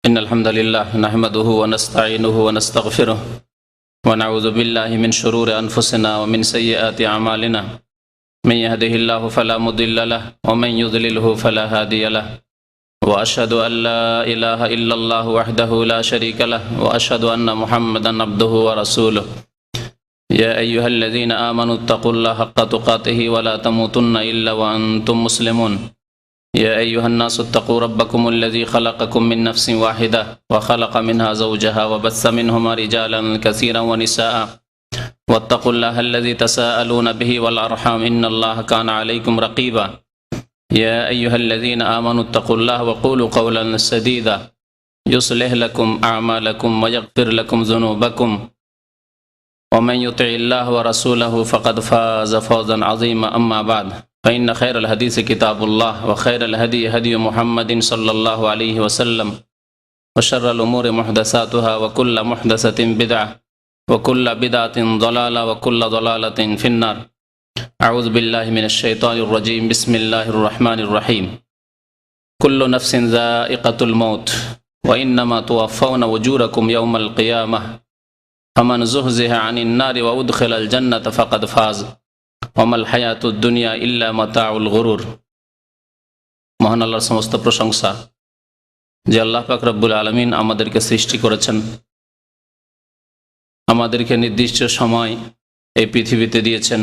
إن الحمد لله نحمده ونستعينه ونستغفره ونعوذ بالله من شرور أنفسنا ومن سيئات أعمالنا من يهده الله فلا مضل له ومن يضلله فلا هادي له وأشهد أن لا إله إلا الله وحده لا شريك له وأشهد أن محمدا عبده ورسوله يا أيها الذين آمنوا اتقوا الله حق تقاته ولا تموتن إلا وأنتم مسلمون يا أيها الناس اتقوا ربكم الذي خلقكم من نفس واحدة وخلق منها زوجها وبث منهما رجالا كثيرا ونساء واتقوا الله الذي تساءلون به والأرحام إن الله كان عليكم رقيبا يا أيها الذين آمنوا اتقوا الله وقولوا قولا سديدا يصلح لكم أعمالكم ويغفر لكم ذنوبكم ومن يطع الله ورسوله فقد فاز فوزا عظيما أما بعد فإن خير الحديث كتاب الله وخير الهدي هدي محمد صلى الله عليه وسلم وشر الأمور محدثاتها وكل محدثة بدعة وكل بدعة ضلالة وكل ضلالة في النار أعوذ بالله من الشيطان الرجيم بسم الله الرحمن الرحيم كل نفس ذائقة الموت وإنما توفون أجوركم يوم القيامة فمن زحزح عن النار وأدخل الجنة فقد فاز ওমাল হায়াতুদ দুনিয়া ইল্লা মাতাউল গুরুর। মহান আল্লাহর সমস্ত প্রশংসা যে আল্লাহ পাক রব্বুল আলামিন আমাদেরকে সৃষ্টি করেছেন, আমাদেরকে নির্দিষ্ট সময় এই পৃথিবীতে দিয়েছেন।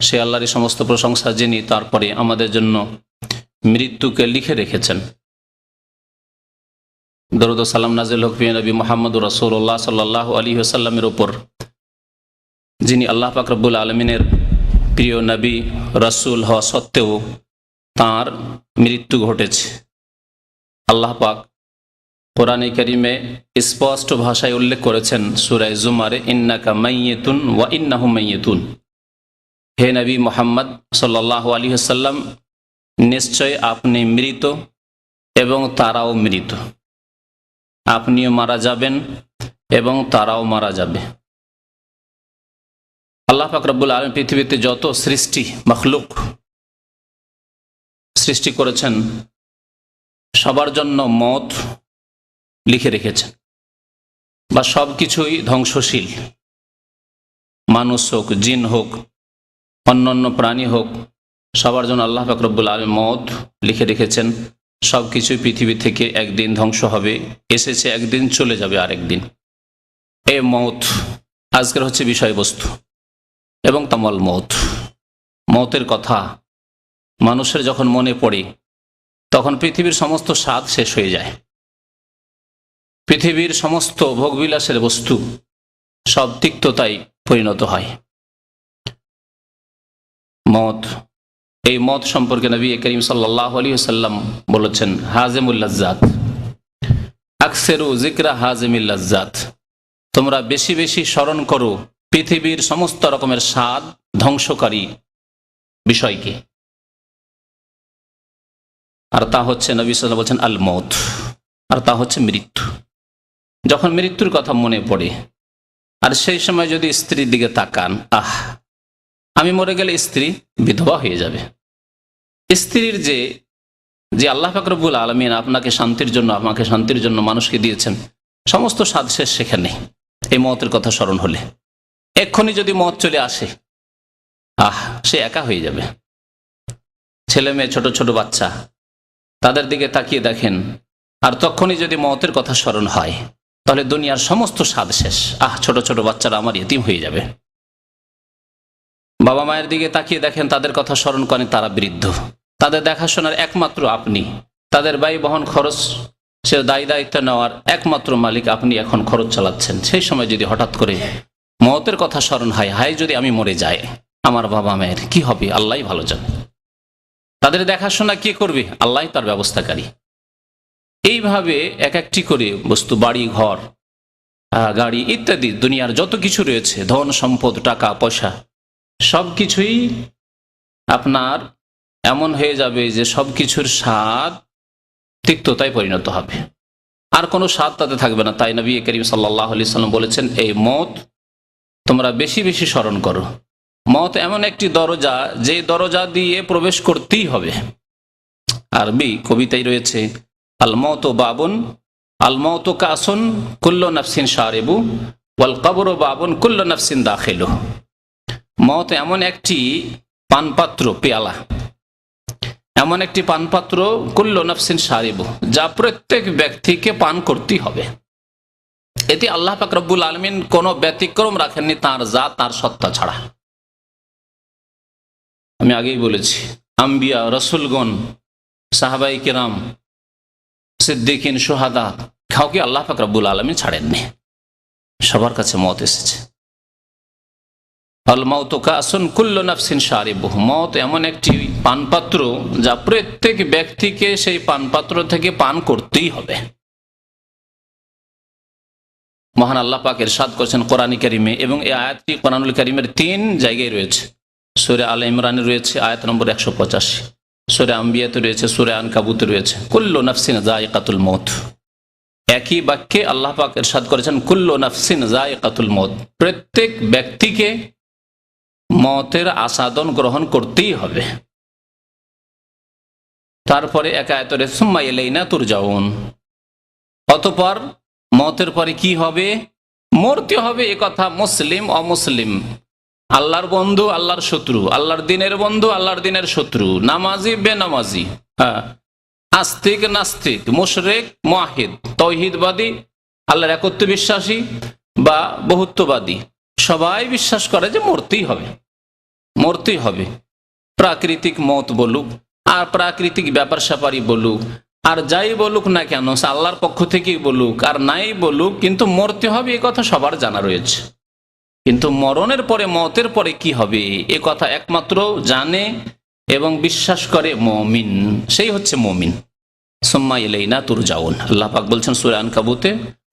সে আল্লাহরই সমস্ত প্রশংসা যিনি তারপরে আমাদের জন্য মৃত্যুকে লিখে রেখেছেন। দরুদ ও সালাম নাজিল হোক প্রিয় নবী মুহাম্মদুর রাসূলুল্লাহ সাল্লাল্লাহু আলাইহি ওয়াসাল্লামের উপর, যিনি আল্লাহ পাক রব্বুল আলমিনের প্রিয় নবী রাসূল হওয়া সত্ত্বেও তাঁর মৃত্যু ঘটেছে। আল্লাহ পাক কোরআনে কারিমে স্পষ্ট ভাষায় উল্লেখ করেছেন সূরা জুমারে, ইন্নাকা মাইয়িতুন ওয়া ইন্নাহুম মাইয়িতুন। হে নবী মুহাম্মদ সাল্লাল্লাহু আলাইহি ওয়াসাল্লাম, নিশ্চয় আপনি মৃত এবং তারাও মৃত। আপনিও মারা যাবেন এবং তারাও মারা যাবে। আল্লাহ পাক রব্বুল আলামিন পৃথিবীতে যত সৃষ্টি মখলুক সৃষ্টি করেছেন সবার জন্য মত লিখে রেখেছেন, বা সব কিছুই ধ্বংসশীল। মানুষ হোক, জিন হোক, অন্যান্য প্রাণী হোক, সবার জন্য আল্লাহ পাক রব্বুল আলামিন মত লিখে রেখেছেন। সব কিছুই পৃথিবী থেকে একদিন ধ্বংস হবে, এসেছে একদিন, চলে যাবে আরেকদিন। এই মত আজকের হচ্ছে বিষয়বস্তু এবং তামাল মৌতের কথা মানুষের যখন মনে পড়ে তখন পৃথিবীর সমস্ত স্বাদ শেষ হয়ে যায়। পৃথিবীর সমস্ত ভোগবিলাসের বস্তু সব তিক্ততায় পরিণত হয়। মত, এই মত সম্পর্কে নবী করিম সাল্লাল্লাহু আলাইহি ওয়াসাল্লাম বলেছেন, হাজিমুল লাজ্জাত, আকসেরু যিকরা হাজিমিল লাজ্জাত। তোমরা বেশি বেশি স্মরণ করো পৃথিবীর সমস্ত রকমের স্বাদ ধ্বংসকারী বিষয়কে। আর তা হচ্ছে, নবী সাল্লাল্লাহু আলাইহি ওয়াসাল্লাম বলছেন, আল মৌত, আর তা হচ্ছে মৃত্যু। যখন মৃত্যুর কথা মনে পড়ে আর সেই সময় যদি স্ত্রীর দিকে তাকান, আমি মরে গেলে স্ত্রী বিধবা হয়ে যাবে। স্ত্রীর যে আল্লাহ পাক রব্বুল আলামিন আপনাকে শান্তির জন্য, আমাকে শান্তির জন্য মানুষকে দিয়েছেন, সমস্ত স্বাদ শেষ সেখানে এই মৌতের কথা স্মরণ হলে। এক্ষুনি যদি মত চলে আসে, সে একা হয়ে যাবে। ছেলে মেয়ে, ছোট ছোট বাচ্চা, তাদের দিকে তাকিয়ে দেখেন, আর তখনই যদি মতের কথা স্মরণ হয় তাহলে দুনিয়ার সমস্ত স্বাদ শেষ। ছোট ছোট বাচ্চারা আমার ইতিম হয়ে যাবে। বাবা মায়ের দিকে তাকিয়ে দেখেন, তাদের কথা স্মরণ করেন, তারা বৃদ্ধ, তাদের দেখাশোনার একমাত্র আপনি, তাদের ব্যয় বহন খরচ, সে দায়িত্ব নেওয়ার একমাত্র মালিক আপনি, এখন খরচ চালাচ্ছেন। সেই সময় যদি হঠাৎ করে মতের কথা স্মরণ হয়, হায় যদি আমি মরে যাই, আমার বাবা মায়ের কি হবে আল্লাহই ভালো জানে। তাদের দেখাশোনা কে করবে? আল্লাহই তার ব্যবস্থাকারী। এইভাবে এক একটি করে বস্তু, বাড়ি ঘর, গাড়ি ইত্যাদি, দুনিয়ার যত কিছু রয়েছে, ধন সম্পদ, টাকা পয়সা, সব কিছুই আপনার এমন হয়ে যাবে যে সব কিছুর স্বাদ তিক্ততায় পরিণত হবে, আর কোনো স্বাদ তাতে থাকবে না। তাই নবী করিম সাল্লাল্লাহু আলাইহি ওয়াসাল্লাম বলেছেন, এই মত তোমরা বেশি বেশি স্মরণ করো। মত এমন একটি দরজা, যে দরজা দিয়ে প্রবেশ করতেই হবে। আরবি কবিতায় রয়েছে, আল মওতু বাবুন, আল মওতু কাসুন কুল্লু নাফসিন শারিবু ওয়াল কবরু বাবুন কুল্লু নাফসিন দাখিলু। মওত এমন একটি পানপাত্র, পেয়ালা, এমন একটি পানপাত্র, কুল্লু নাফসিন শারিবু, যা প্রত্যেক ব্যক্তিকে পান করতেই হবে। এতে আল্লাহ পাক রব্বুল আলামিন কোনো ব্যতিক্রম রাখেননি তার জাত, তার সত্তা ছাড়া। আমি আগেই বলেছি, আম্বিয়া, রসুলগণ, সাহাবাই কিরাম, সিদ্দিকিন, শুহাদা, কাউকে আল্লাহ পাক রব্বুল আলামিন ছাড়েননি, সবার কাছে মওত এসেছে। আল মাউতু কাসুন কুল্লু নাফসিন শারিবুহু, মওত এমন একটি পানপাত্র যা প্রত্যেক ব্যক্তিকে সেই পানপাত্র থেকে পান করতেই হবে। মহান আল্লাহ পাক ইরশাদ করেছেন কোরআন কারীমে, এবং এই আয়াতটি কোরআনুল কারীমের 3 জায়গায় রয়েছে। সূরা আলে ইমরানে রয়েছে আয়াত নম্বর 185, সূরা আম্বিয়াতে রয়েছে, সূরা আনকাবুতে রয়েছে, কুল্লু নাফসিন যায়িকাতুল মউত। একই বাক্যে আল্লাহ পাক ইরশাদ করেছেন কুল্লু নাফসিন যায়িকাতুল মউত, প্রত্যেক ব্যক্তিকে মওতের আস্বাদন গ্রহণ করতেই হবে। তারপরে এক আয়াতে রয়েছে সুম্মা ইলাইনা তুরজাউন, অতঃপর মওতের পরে কি হবে? মরতে হবে। এ কথা মুসলিম অমুসলিম, আল্লাহর বন্ধু আল্লাহর শত্রু, আল্লাহর দিনের বন্ধু আল্লাহর দিনের শত্রু, নামাজি বেনামাজি, আস্তিক নাস্তিক, মুশরিক মুওয়াহিদ, তাওহীদবাদী, আল্লাহর একত্ব বিশ্বাসী বা বহুত্ববাদী, সবাই বিশ্বাস করে যে মরতেই হবে, মরতেই হবে। প্রাকৃতিক মওত বলুক আর প্রাকৃতিক ব্যাপার স্যাপারই বলুক আর যাই বলুক না কেন, আল্লাহর পক্ষ থেকেই বলুক আর নাই বলুক, কিন্তু মরতে হবে, এ কথা সবার জানা রয়েছে। কিন্তু মরণের পরে, মওতের পরে কি হবে, এ কথা একমাত্র জানে এবং বিশ্বাস করে মুমিন, সেই হচ্ছে মুমিন। সুম্মা ইলাইনা তুরজাউন, আল্লাহ পাক বলছেন সূরা আনকাবুতে,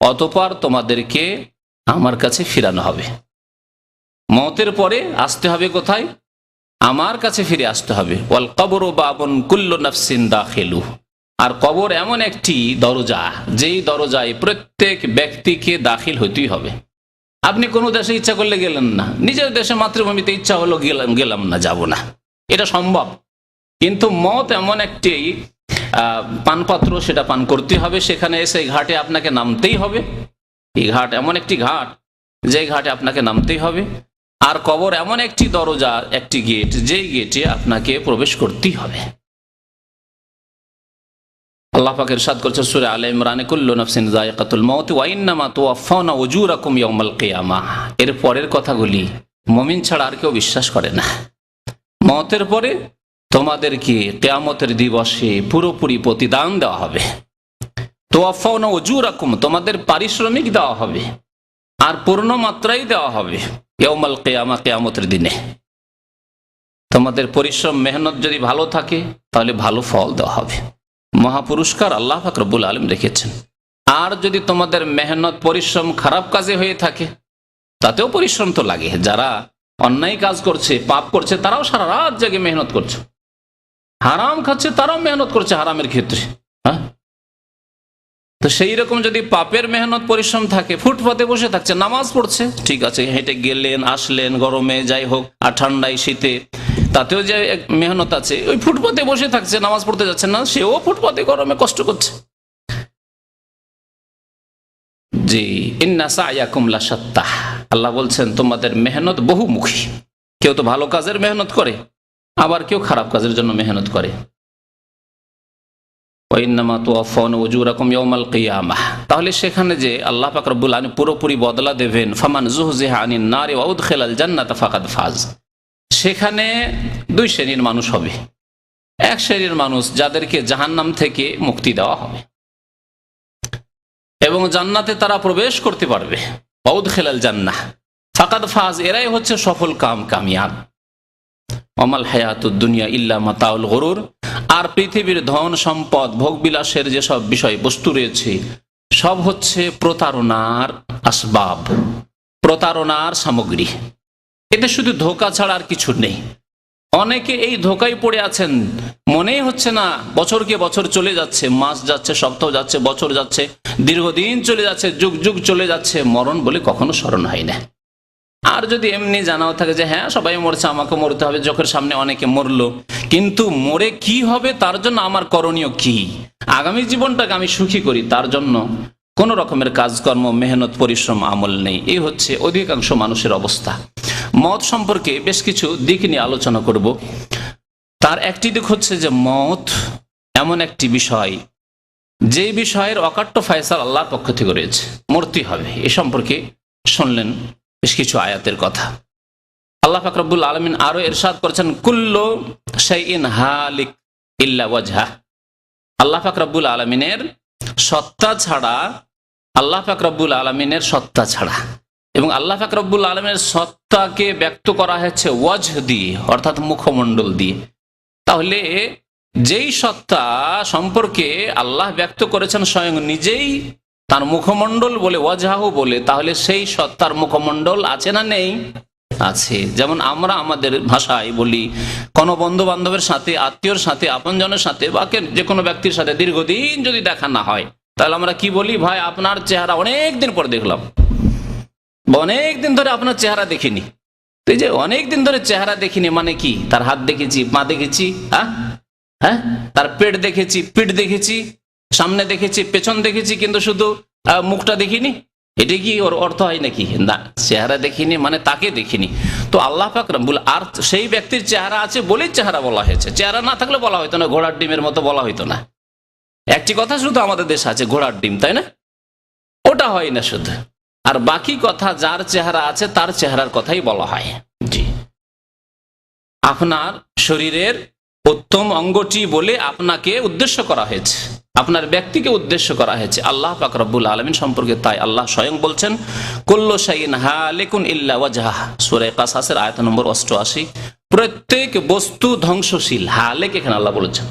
অতঃপর তোমাদেরকে আমার কাছে ফিরানো হবে। মওতের পরে আসতে হবে কোথায়? আমার কাছে ফিরে আসতে হবে। ওয়াল কবরু বাবুন কুল্লু নাফসিন দাখিলু, আর কবর এমন একটি দরজা, যেই দরজায় প্রত্যেক ব্যক্তিকে দাখিল হইতেই হবে। আপনি কোনো দেশে ইচ্ছা করলে গেলেন না, নিজের দেশে মাতৃভূমিতে ইচ্ছা হলো গেলাম না, যাব না, এটা সম্ভব। কিন্তু মওত এমন একটি পানপাত্র, সেটা পান করতে হবে। সেখানে এসে ঘাটে আপনাকে নামতেই হবে। এই ঘাট এমন একটি ঘাট, যে ঘাটে আপনাকে নামতেই হবে। আর কবর এমন একটি দরজা, একটি গেট, যেই গেটে আপনাকে প্রবেশ করতেই হবে। আল্লাহ পাক ইরশাদ করেছেন সূরা আলে ইমরানে, কুল্লু নাফসিন যায়িকাতুল মাউত ওয়া ইন্নামা তুওয়াফাউনা উজুরাকুম ইয়াওমাল কিয়ামাহ। এর পরের কথাগুলি মুমিন ছাড়া আর কেউ বিশ্বাস করে না। মওতের পরে তোমাদেরকে কিয়ামতের দিবসে পুরোপুরি প্রতিদান দেওয়া হবে। তুওয়াফাউনা উজুরাকুম, তোমাদের পারিশ্রমিক দেওয়া হবে, আর পূর্ণ মাত্রাই দেওয়া হবে ইয়াওমাল কিয়ামাহ, কিয়ামতের দিনে। তোমাদের পরিশ্রম মেহনত যদি ভালো থাকে তাহলে ভালো ফল দেওয়া হবে, মহাপুরস্কার আল্লাহ পাক রব্বুল আলামিন রেখেছেন। আর যদি তোমাদের মেহনত পরিশ্রম খারাপ কাজে হয়ে থাকে, তাতেও পরিশ্রম তো লাগে। যারা অন্যায় কাজ করছে, পাপ করছে, তারাও সারা রাত জেগে মেহনত করছে। হারাম খাচ্ছে, তারাও মেহনত করছে হারামের ক্ষেত্রে। হ্যাঁ, তো সেই রকম যদি পাপের মেহনত পরিশ্রম থাকে, ফুটপাতে বসে থাকছে, নামাজ পড়ছে, ঠিক আছে, হেঁটে গেলেন আসলেন, গরমে যাই হোক আর ঠান্ডায় শীতে, তাতেও যে মেহনত আছে। ওই ফুটপাতে বসে থাকছে, নামাজ পড়তে যাচ্ছে না, সেও ফুটপাতে গরমে কষ্ট করছে। জি, ইন্না সা'য়াকুম লাশাত্তা, আল্লাহ বলছেন তোমাদের মেহনত বহুমুখী। কেউ তো ভালো কাজের মেহনত করে, আবার কেউ খারাপ কাজের জন্য মেহনত করে। ওয়া ইন্নামা তুওয়াফাউনা উজুরাকুম ইয়াওমাল কিয়ামাহ, তাহলে সেখানে যে আল্লাহ পাক রব্বুল আলামিন পুরোপুরি বদলা দেবেন, ফামান যুহজিহা আনিন নারি ওয়া উদখিলাল জান্নাতা ফাকাদ ফাজ, সেখানে 2 শ্রেণীর মানুষ হবে। এক শ্রেণীর মানুষ যাদেরকে জাহান্নাম থেকে মুক্তি দেওয়া হবে এবং জান্নাতে তারা প্রবেশ করতে পারবে। ওয়া উদখিলাল জান্নাহ ফাকাদ ফাজ, এরাই হচ্ছে সফল কামিয়াব। ওমাল হায়াতুদ দুনিয়া ইল্লা মাতাউল গুরুর, আর পৃথিবীর ধন সম্পদ ভোগবিলাসের যেসব বিষয় বস্তু রয়েছে, সব হচ্ছে প্রতারণার আসবাব, প্রতারণার সামগ্রী। এতে শুধু ধোঁকা ছাড়া আর কিছু নেই। অনেকে এই ধোঁকায় পড়ে আছেন, মনেই হচ্ছে না বছরকে বছর চলে যাচ্ছে, মাস যাচ্ছে, সপ্তাহ যাচ্ছে, বছর যাচ্ছে, দীর্ঘদিন চলে যাচ্ছে, যুগ যুগ চলে যাচ্ছে, মরণ বলে কখনো স্মরণ হয় না। আর যদি এমনি জানাও থাকে যে হ্যাঁ সবাই মরছে, আমাকে মরতে হবে, চোখের সামনে অনেকে মরলো, কিন্তু মরে কি হবে তার জন্য আমার করণীয় কি, আগামী জীবনটাকে আমি সুখী করি, তার জন্য কোন রকমের কাজকর্ম, মেহনত, পরিশ্রম, আমল নেই। এই হচ্ছে অধিকাংশ মানুষের অবস্থা। মত সম্পর্কে বেশ কিছু দিক নিয়ে আলোচনা করব। তার একটি দিক হচ্ছে যে মত এমন একটি বিষয়, যে বিষয়ের অকাট্য ফয়সালা আল্লাহর পক্ষ থেকে রয়েছে, মরতে হবে। এ সম্পর্কে শুনলেন বেশ কিছু আয়াতের কথা। আল্লাহ পাক রব্বুল আলামিন আরো ইরশাদ করেছেন, কুল্লু শাইইন হালিক ইল্লা ওয়াজহা। আল্লাহ পাক রব্বুল আলামিনের সত্তা ছাড়া, আল্লাহ পাক রব্বুল আলামিনের সত্তা ছাড়া, এবং আল্লাহ পাক রব্বুল আলামিনের সত্তাকে ব্যক্ত করা হয়েছে ওয়াজহ দিয়ে, অর্থাৎ মুখমণ্ডল দিয়ে। তাহলে যেই সত্তা সম্পর্কে আল্লাহ ব্যক্ত করেছেন স্বয়ং নিজেই তার মুখমণ্ডল বলে, ওয়াজহাহু বলে, তাহলে সেই সত্তার মুখমণ্ডল আছে না নেই? আছে। যেমন আমরা আমাদের ভাষায় বলি, কোনো বন্ধু বান্ধবের সাথে, আত্মীয়র সাথে, আপনজনের সাথে বা যে কোনো ব্যক্তির সাথে দীর্ঘদিন যদি দেখা না হয়, তাহলে আমরা কি বলি? ভাই আপনার চেহারা অনেক দিন পর দেখলাম, অনেক দিন ধরে আপনার চেহারা দেখিনি। তো এই যে অনেক দিন ধরে চেহারা দেখিনি মানে কি? তার হাত দেখেছি, পা দেখেছি, হ্যাঁ, তার পেট দেখেছি, পিঠ দেখেছি, সামনে দেখেছি, পেছন দেখেছি, কিন্তু শুধু মুখটা দেখিনি। এটা কি ওর অর্থ হয় নাকি? না, চেহারা দেখিনি মানে তাকে দেখিনি। তো আল্লাহ পাক রব্বুল, আর সেই ব্যক্তির চেহারা আছে বলেই চেহারা বলা হয়েছে, চেহারা না থাকলে বলা হইতো না, ঘোড়ার ডিমের মতো বলা হইতো না। একটি কথা শুধু আমাদের দেশে আছে, ঘোড়ার ডিম, তাই না? ওটা হয় না শুধু, আর বাকি কথা যার চেহারা আছে তার চেহারার কথাই বলা হয়। জি, আপনার শরীরের উত্তম অঙ্গটি বলে আপনাকে উদ্দেশ্য করা হয়েছে, আপনার ব্যক্তিকে উদ্দেশ্য করা হয়েছে। আল্লাহ পাক রব্বুল আলামিন সম্পর্কে তাই আল্লাহ স্বয়ং বলছেন, কুল্লু শাইইন হালিকুন ইল্লা ওয়াজহা, সূরা কাসাসের আয়াত নম্বর 88। প্রত্যেক বস্তু ধ্বংসশীল, হালেক এখানে আল্লাহ বলেছেন।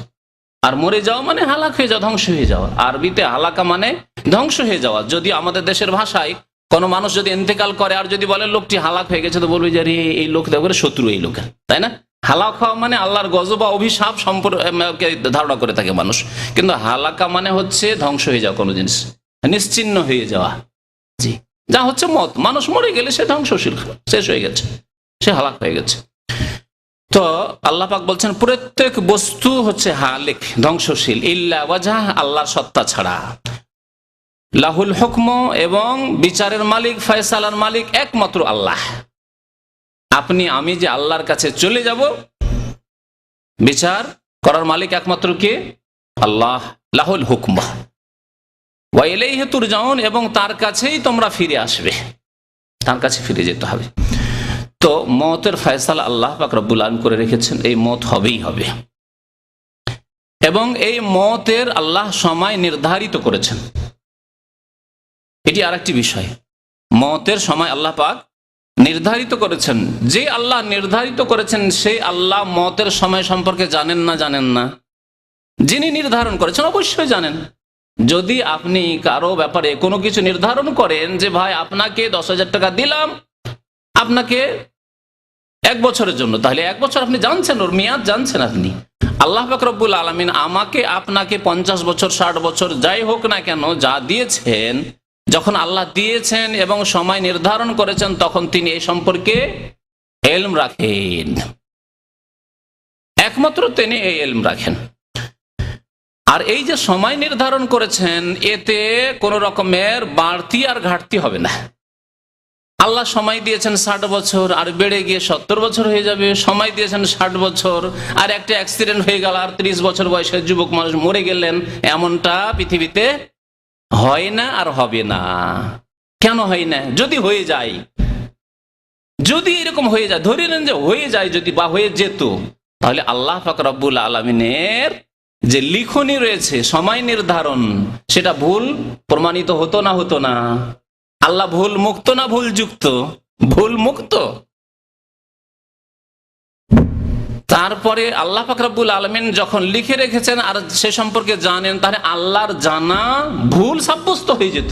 আর মরে যাওয়া মানে হালাক হয়ে যাওয়া, ধ্বংস হয়ে যাওয়া। আরবিতে হালাকা মানে ধ্বংস হয়ে যাওয়া। যদি আমাদের দেশের ভাষায় কোন মানুষ যদি ইন্তেকাল করে আর যদি বলে লোকটি হালাক হয়ে গেছে, তো বলবে যে এই লোক দেখো শত্রু এই লোকের, তাই না? হালাক হওয়া মানে আল্লাহর গজব বা অভিশাপ সম্পর্কে ধারণা করে থাকে মানুষ, কিন্তু হালাকা মানে হচ্ছে ধ্বংস হয়ে যাওয়া, কোনো জিনিস নিশ্চিহ্ন হয়ে যাওয়া। জি, যা হচ্ছে মত, মানুষ মরে গেলে সে ধ্বংসশীল, শেষ হয়ে গেছে, সে হালাক হয়ে গেছে। তো আল্লাহ পাক বলছেন প্রত্যেক বস্তু হচ্ছে হালিক, ধ্বংসশীল, ইল্লা ওয়াজহা, আল্লাহর সত্তা ছাড়া। লাহুল হুকম, এবং বিচারের মালিক, ফয়সালার মালিক একমাত্র আল্লাহ। আপনি আমি যে আল্লাহর কাছে চলে যাব, বিচার করার মালিক একমাত্র কে? আল্লাহ। লাহুল হুকম ওয়া ইলাইহি তুরজাউন, এবং তার কাছেই তোমরা ফিরে আসবে, তার কাছে ফিরে যেতে হবে। তো মতের ফয়সালা আল্লাহ পাক রব্বুল আলামিন করে রেখেছেন, এই মত হবেই হবে, এবং এই মতের আল্লাহ সময় নির্ধারিত করেছেন। এটি আরেকটি বিষয়, মতের সময় আল্লাহ পাক নির্ধারিত করেছেন। যে আল্লাহ নির্ধারিত করেছেন সেই আল্লাহ মতের সময় সম্পর্কে জানেন না? জানেন না। যিনি নির্ধারণ করেছেন অবশ্যই জানেন। যদি আপনি কারো ব্যাপারে কোনো কিছু নির্ধারণ করেন যে ভাই আপনাকে 10,000 টাকা দিলাম আপনাকে 1 বছরের জন্য, তাহলে 1 বছর আপনি জানছেন, ওর মেয়াদ জানছেন আপনি। আল্লাহ পাক রব্বুল আলামিন আমাকে আপনাকে 50 বছর 60 বছর যাই হোক না কেন যা দিয়েছেন, যখন আল্লাহ দিয়েছেন এবং সময় নির্ধারণ করেছেন, তখন তিনি এই সম্পর্কে ইলম রাখেন, একমাত্র তিনি এই ইলম রাখেন। আর এই যে সময় নির্ধারণ করেছেন, এতে কোন রকমের বাড়তি আর ঘাটতি হবে না। আল্লাহ সময় দিয়েছেন 60 বছর, আর বেড়ে গিয়ে 70 বছর হয়ে যাবে। সময় দিয়েছেন 60 বছর, আর একটা অ্যাক্সিডেন্ট হয়ে গেল, আর 30 বছর বয়সের যুবক মানুষ মরে গেলেন, এমনটা পৃথিবীতে হয় না আর হবে না। কেন হয় না? যদি হয়ে যায়, যদি এরকম হয়ে যায়, ধরে নেন যে হয়ে যায়, যদি বা হয়ে যেত, তাহলে আল্লাহ পাক রব্বুল আলামিনের যে লিখনি রয়েছে সময় নির্ধারণ, সেটা ভুল প্রমাণিত হতো না? হতো না? আল্লাহ ভুল মুক্ত না ভুল যুক্ত? ভুল মুক্ত। তারপরে আল্লাহ পাক রব্বুল আলামিন যখন লিখে রেখেছেন আর সে সম্পর্কে জানেন, তাহলে আল্লাহর জানা ভুল সাব্যস্ত হয়ে যেত,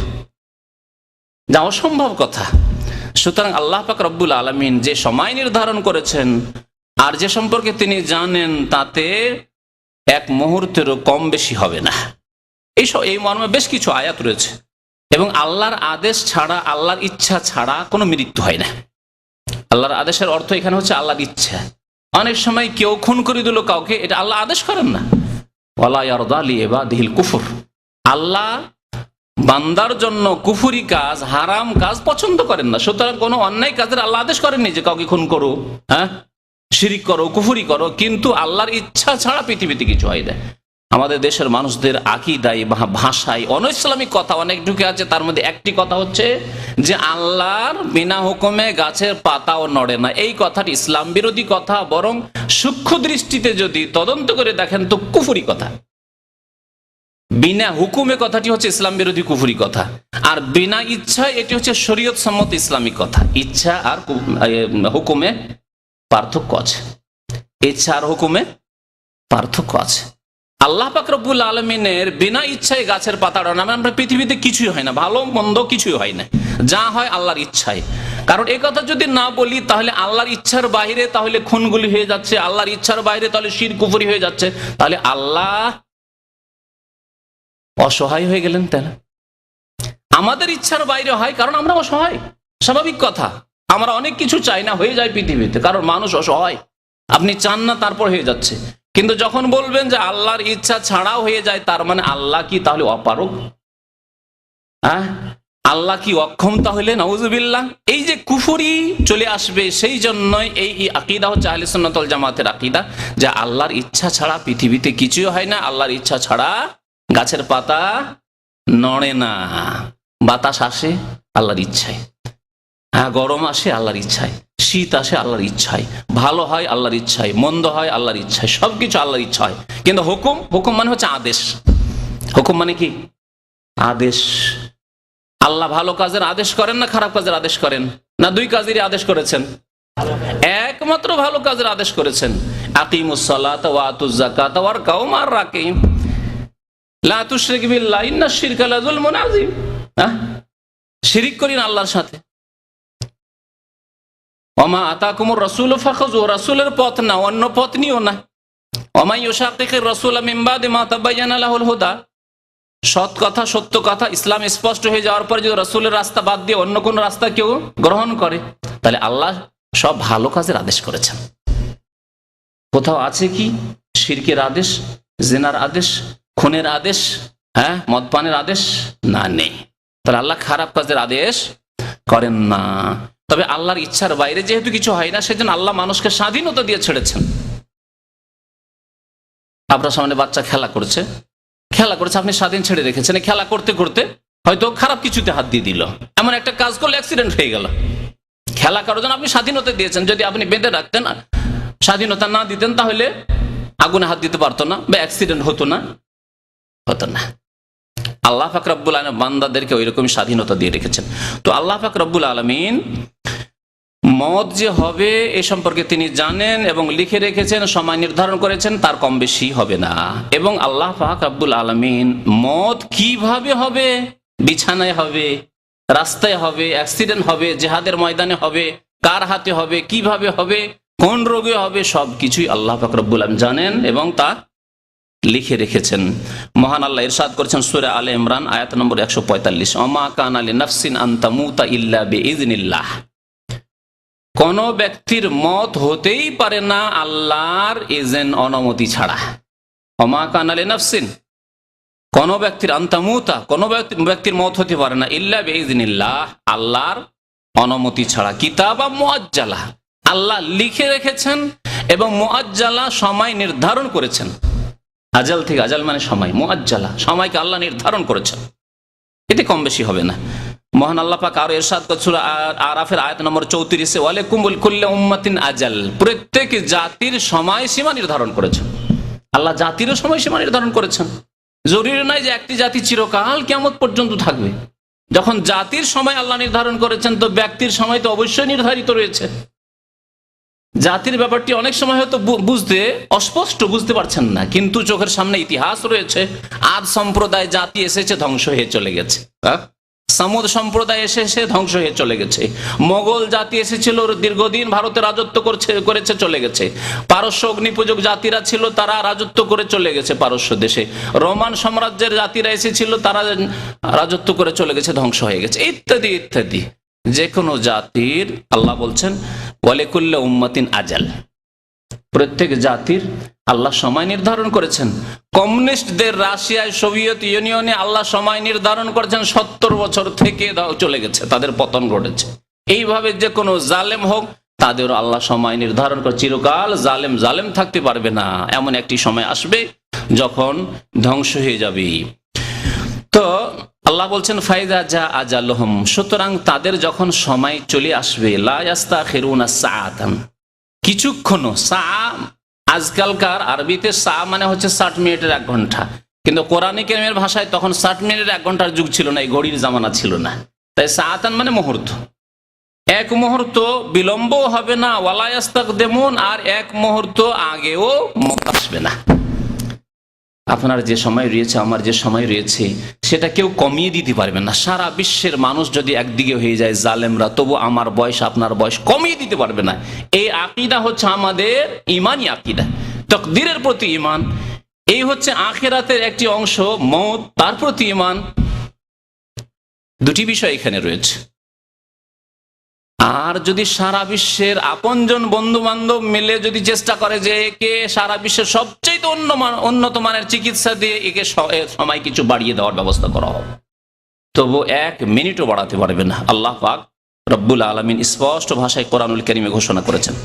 যা অসম্ভব কথা। সুতরাং আল্লাহ পাক রব্বুল আলামিন যে সময় নির্ধারণ করেছেন আর যে সম্পর্কে তিনি জানেন, তাতে 1 মুহূর্তেরও কম বেশি হবে না। এই মর্মে বেশ কিছু আয়াত রয়েছে। এবং আল্লাহর আদেশ ছাড়া, আল্লাহর ইচ্ছা ছাড়া কোনো মৃত্যু হয় না। আল্লাহর আদেশের অর্থ এখানে হচ্ছে আল্লাহর ইচ্ছা। অনেক সময় কেউ খুন করে দিল কাউকে, এটা আল্লাহ আদেশ করেন না। ওয়ালা ইয়ারদা লিইবাদিহিল কুফর, আল্লাহ বান্দার জন্য কুফরি কাজ, হারাম কাজ পছন্দ করেন না। সুতরাং কোনো অন্যায় কাজের আল্লাহ আদেশ করেননি যে কাউকে খুন করো, হ্যাঁ, শিরিক করো, কুফরি করো, কিন্তু আল্লাহর ইচ্ছা ছাড়া পৃথিবীতে কিছু হয় না। আমাদের দেশের মানুষদের আকীদায় বা ভাষায় অনৈসলামিক কথা অনেক ঢুকে আছে। তার মধ্যে একটি কথা হচ্ছে যে আল্লাহর বিনা হুকুমে গাছের পাতাও নড়ে না। এই কথাটি ইসলাম বিরোধী কথা, বরং সূক্ষ্ম দৃষ্টিতে যদি তদন্ত করে দেখেন তো কুফরি কথা। বিনা হুকুমে কথাটি হচ্ছে ইসলাম বিরোধী কুফরি কথা, আর বিনা ইচ্ছা এটি হচ্ছে শরীয়ত সম্মত ইসলামিক কথা। ইচ্ছা আর হুকুমে পার্থক্য আছে, ইচ্ছা আর হুকুমে পার্থক্য আছে। আল্লাহ পাক রব্বুল আলামিনের বিনা ইচ্ছায় গাছের পাতা নড়ে না। আমরা পৃথিবীতে কিছুই হয় না, ভালো মন্দ কিছুই হয় না, যা হয় আল্লাহর ইচ্ছায়। কারণ এই কথা যদি না বলি তাহলে আল্লাহর ইচ্ছার বাইরে তাহলে খুনগুলি হয়ে যাচ্ছে, আল্লাহর ইচ্ছার বাইরে তাহলে শিরক কুফরি হয়ে যাচ্ছে, তাহলে আল্লাহ অসহায় হয়ে গেলেন। তাই না? আমাদের ইচ্ছার বাইরে হয় কারণ আমরা অসহায়, স্বাভাবিক কথা। আমরা অনেক কিছু চাই না, হয়ে যায় পৃথিবীতে, কারণ মানুষ অসহায়। আপনি চান না, তারপর হয়ে যাচ্ছে। কিন্তু যখন বলবেন যে আল্লাহর ইচ্ছা ছাড়াও হয়ে যায়, তার মানে আল্লাহ কি তাহলে অপারগ? হ্যাঁ, আল্লাহ কি অক্ষম তাহলে? নাউজুবিল্লাহ। এই যে কুফরি চলে আসবে, সেই জন্যই এই আকীদা হচ্ছে আহলে সুন্নাত ওয়াল জামাতের আকীদা, যে আল্লাহর ইচ্ছা ছাড়া পৃথিবীতে কিছুই হয় না। আল্লাহর ইচ্ছা ছাড়া গাছের পাতা নড়ে না, বাতাস আসে আল্লাহর ইচ্ছায়, হ্যাঁ, গরম আসে আল্লাহর ইচ্ছায়, শীত আসে আল্লাহর ইচ্ছায়, ভালো হয় আল্লাহর ইচ্ছায়, মন্দ হয় আল্লাহর ইচ্ছায়, সবকিছু আল্লাহর ইচ্ছা হয়। কিন্তু হুকুম, হুকুম মানে হচ্ছে আদেশ। হুকুম মানে কি? আদেশ। আল্লাহ ভালো কাজের আদেশ করেন না খারাপ কাজের আদেশ করেন? না দুই কাজেরই আদেশ করেছেন? একমাত্র ভালো কাজের আদেশ করেছেন। আকিমুস সালাতা ওয়া আতুজ যাকাতা ওয়ারকাউ মা'আর রাকিঈন, লা তুশরিক বিল্লাহ ইন্নাশ শিরকা লাযুলমুন আযীম। শিরিক করেন আল্লাহর সাথে। ওমা আতাকুমুর রাসূলু ফাখুযু, রাসূলের পথ না, অন্য পথ নিও না। ওমা ইউশাকিকির রাসূলা মিন বাদি মা তাবায়্যানা লাহুল হুদা, সৎ কথা, সত্য কথা, ইসলাম স্পষ্ট হয়ে যাওয়ার পর যদি রাসূলের রাস্তা বাদ দিয়ে অন্য কোন রাস্তা কেউ গ্রহণ করে, তাহলে আল্লাহ সব ভালো কাজের আদেশ করেছেন। কোথাও আছে কি শিরকের আদেশ, জিনার আদেশ, খুনের আদেশ, হ্যাঁ, মদপানের আদেশ? না, নেই। তাহলে আল্লাহ খারাপ কাজের আদেশ করেন না। তবে আল্লাহর ইচ্ছার বাইরে যেহেতু কিছু হয় না, সেজন্য আল্লাহ মানুষকে স্বাধীনতা দিয়ে ছেড়েছেন। আপনার সামনে বাচ্চা খেলা করছে, আপনি স্বাধীন ছেড়ে রেখেছেন। খেলা করতে করতে হয়তো খারাপ কিছুতে হাত দিয়ে দিল, এমন একটা কাজ করলে অ্যাক্সিডেন্ট হয়ে গেল। খেলা করার জন্য আপনি স্বাধীনতা দিয়েছেন, যদি আপনি বেঁধে রাখতেন, স্বাধীনতা না দিতেন, তাহলে আগুনে হাত দিতে পারতো না বা অ্যাক্সিডেন্ট হতো না। আল্লাহ পাক রব্বুল আলামিন বান্দাদেরকে ওইরকম স্বাধীনতা দিয়ে রেখেছেন। তো আল্লাহ পাক রব্বুল আলামিন মত যে হবে এ সম্পর্কে তিনি জানেন এবং লিখে রেখেছেন, সময় নির্ধারণ করেছেন, তার কম বেশি হবে না। এবং আল্লাহ পাক রব্বুল আলামিন মত কিভাবে হবে, বিছানায় হবে, রাস্তায় হবে, অ্যাক্সিডেন্ট হবে, জিহাদের ময়দানে হবে, কার হাতে হবে, কিভাবে হবে, কোন রোগে হবে, সবকিছুই আল্লাহ পাক রব্বুল আলামিন জানেন এবং তা লিখে রেখেছেন। মহান আল্লাহ ইরশাদ করেছেন সূরা আলে ইমরান আয়াত নম্বর 145, ওমা কানা লিনাফসিন আন তামুতা ইল্লা বিইজনিল্লাহ, কোন ব্যক্তির মত হতেই পারে না আল্লাহর ইজেন, অনুমতি ছাড়া। ওমা কানা লিনাফসিন, কোন ব্যক্তির, আন তামুতা, কোন ব্যক্তির মত হতে পারে না ইল্লা বিইজনিল্লাহ, আল্লাহর অনুমতি ছাড়া। কিতাবা মুআজ্জালা, আল্লাহ লিখে রেখেছেন এবং মুআজ্জালা সময় নির্ধারণ করেছেন। আজাল থেকে, আজাল মানে সময়, মুআজ্জালা সময়কে আল্লাহ নির্ধারণ করেছেন, এতে কম বেশি হবে না। মহান আল্লাহ পাক আরো ইরশাদ করেছেন সূরা আরাফের আয়াত নম্বর 34, ওয়ালাকুম লিকুল্লি উম্মাতিন আজাল, প্রত্যেক জাতির সময়সীমা নির্ধারণ করেছেন। আল্লাহ জাতিরও সময়সীমা নির্ধারণ করেছেন। জরুরি নয় যে একটি জাতি চিরকাল কিয়ামত পর্যন্ত থাকবে। যখন জাতির সময় আল্লাহ নির্ধারণ করেছেন, তো ব্যক্তির সময় তো অবশ্যই নির্ধারিত রয়েছে। জাতির ব্যাপারটি অনেক সময় হয়তো বুঝতে অস্পষ্ট, বুঝতে পারছেন না, কিন্তু চোখের সামনে ইতিহাস রয়েছে। আদ সম্প্রদায় জাতি এসেছে, ধ্বংস হয়ে চলে গেছে। সামুদ সম্প্রদায় এসে ধ্বংস হয়ে চলে গেছে। মোগল জাতি এসেছিল, দীর্ঘদিন ভারতে রাজত্ব করেছে, চলে গেছে। পারস্য অগ্নিপূজক জাতিরা ছিল, তারা রাজত্ব করে চলে গেছে পারস্য দেশে। রোমান সাম্রাজ্যের জাতিরা এসেছিল, তারা রাজত্ব করে চলে গেছে, ধ্বংস হয়ে গেছে, ইত্যাদি ইত্যাদি। যে কোনো জাতির, আল্লাহ বলছেন ওয়ালিকুল্লি উম্মাতিন আজাল, প্রত্যেক জাতির আল্লাহ সময় নির্ধারণ করেছেন। কমিউনিস্টদের রাশিয়ায়, সোভিয়েত ইউনিয়নে আল্লাহ সময় নির্ধারণ করেছেন 70 বছর থেকে চলে গেছে, তাদের পতন ঘটেছে। এইভাবে যে কোনো জালেম হোক, তাদেরও আল্লাহ সময় নির্ধারণ করে, চিরকাল জালেম থাকতে পারবে না, এমন একটি সময় আসবে যখন ধ্বংস হয়ে যাবে। তো আল্লাহ বলছেন ফাইদা যা আজালহুম, সুতরাং তাদের যখন সময় চলে আসবে, লা ইস্তাখিরুনা সাআতান, কিছুক্ষণ। সা আজকালকার আরবিতে সা মানে হচ্ছে 60 মিনিটের 1 ঘন্টা, কিন্তু কোরআনে কারীমের ভাষায় তখন 60 মিনিটের 1 ঘন্টার যুগ ছিল না, এই ঘড়ির জামানা ছিল না। তাই সাআতান মানে মুহূর্ত, এক মুহূর্ত বিলম্ব হবে না, ওয়ালা ইস্তাকদিমুন, আর এক মুহূর্ত আগেও আসবে না। আপনার যে সময় রয়েছে, আমার যে সময় রয়েছে, সেটা কেউ কমিয়ে দিতে পারবে না। সারা বিশ্বের মানুষ যদি একদিকে হয়ে যায় জালেমরা, তবু আমার বয়স আপনার বয়স কমিয়ে দিতে পারবে না। এই আকীদা হচ্ছে আমাদের ঈমানী আকীদা, তাকদীরের প্রতি ঈমান। এই হচ্ছে আখিরাতের একটি অংশ, মওত, তার প্রতি ঈমান। দুটি বিষয় এখানে রয়েছে। আর যদি সারা বিশ্বের আপনজন বন্ধু বান্ধব মিলে যদি চেষ্টা করে যে একে সারা বিশ্বের সবচেয়ে উন্নত মানের চিকিৎসা দিয়ে একে সময় কিছু বাড়িয়ে দেওয়ার ব্যবস্থা করা হবে, তবু 1 মিনিটও বাড়াতে পারবে না। আল্লাহ পাক রব্বুল আলামিন স্পষ্ট ভাষায় কোরআনুল কারীমে ঘোষণা করেছেন।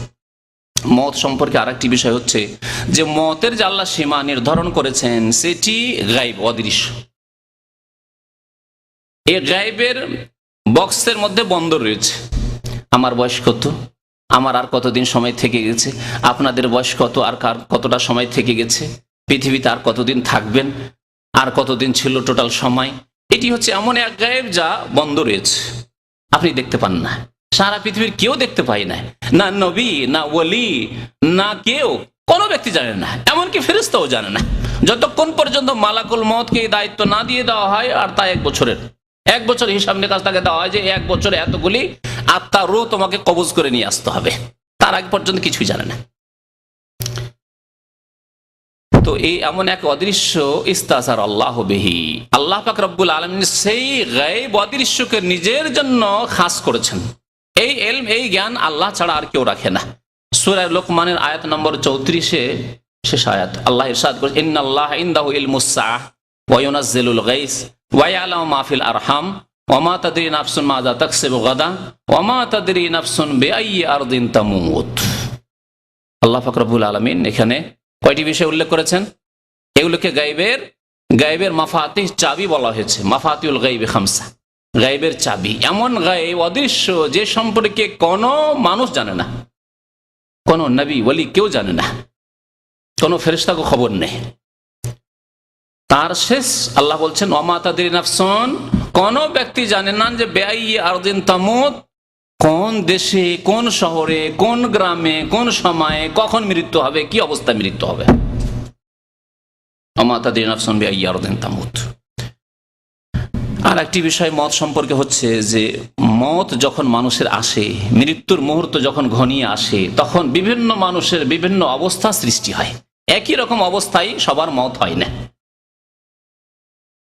মওত সম্পর্কে আরেকটি বিষয় হচ্ছে যে মওতের যে আল্লাহ সীমা নির্ধারণ করেছেন, সেটি গায়ব, অদৃশ্য। এই গায়বের বক্সের মধ্যে বন্ধ রয়েছে। আমার বয়স কত, আমার আর কতদিন সময় থেকে গেছে, আপনাদের বয়স কত, আর কার কতটা সময় থেকে গেছে, পৃথিবীতে আর কতদিন থাকবেন, আর কতদিন ছিল টোটাল সময়। এটি হচ্ছে এমন এক গায়েব যা বন্ধ রয়েছে, আপনি দেখতে পান না, সারা পৃথিবীর কেউ দেখতে পায় না, না নবী, না ওলি, না কেউ, কোনো ব্যক্তি জানে না, এমনকি ফেরেশতাও জানে না, যতক্ষণ পর্যন্ত মালাকুল মওতকে এই দায়িত্ব না দিয়ে দেওয়া হয়। আর তা 1 বছরের, 1 বছর হিসাব নিকাশ তাকে দেওয়া হয় যে 1 বছরে এতগুলি আত্মার রূহ তোমাকে কবজ করে নিয়ে আসতে হবে। তার আগে পর্যন্ত কিছুই জানে না। তো এই এমন এক অদৃশ্য, ইস্তাসার আল্লাহ বিহি, আল্লাহ পাক রব্বুল আলামিন সেই গায়ব অদৃশ্যকে নিজের জন্য খাস করেছেন। এই ইলম, এই জ্ঞান আল্লাহ ছাড়া আর কেউ রাখে না। সূরা লোকমানের আয়াত নম্বর 34-এ শেষ আয়াত, আল্লাহ ইরশাদ করেছেন ইন্নাল্লাহা ইনদাহু ইলমুস সাআহ ওয়া ইউনাজ্জিলুল গায়স ওয়া ইয়ালামু মা ফিল আরহাম ওয়া মা তাদরি নাফসুন মাযা তাকসিবু গাদা ওয়া মা তাদরি নাফসুন বিআইয়ি আরদিন তামুত। আল্লাহ পাক রব্বুল আলামিন এখানে কয়টি বিষয় উল্লেখ করেছেন? এগুলোকে গায়বের মাফাতিহ, চাবি বলা হয়েছে। মাফাতিউল গায়বি খামসা, গায়বের চাবি, এমন গায়ব অদৃশ্য যে সম্পর্কে কোনো মানুষ জানে না, কোনো নবী ওলি কেউ জানে না, কোনো ফেরেশতাকে খবর নেই। তার শেষ আল্লাহ বলছেন ওয়া মা তাদরি নাফসুন, কোনো ব্যক্তি জানে না যে বিআইয়ি আরদিন তামুত, কোন দেশে, কোন শহরে, কোন গ্রামে, কোন সময়ে, কখন মৃত্যু হবে, কি অবস্থায় মৃত্যু হবে। ওয়া মা তাদরি নাফসুন বিআইয়ি আরদিন তামুত। আর একটি বিষয় মওত সম্পর্কে হচ্ছে যে মওত যখন মানুষের আসে, মৃত্যুর মুহূর্ত যখন ঘনিয়ে আসে, তখন বিভিন্ন মানুষের বিভিন্ন অবস্থা সৃষ্টি হয়। একই রকম অবস্থায় সবার মওত হয় না,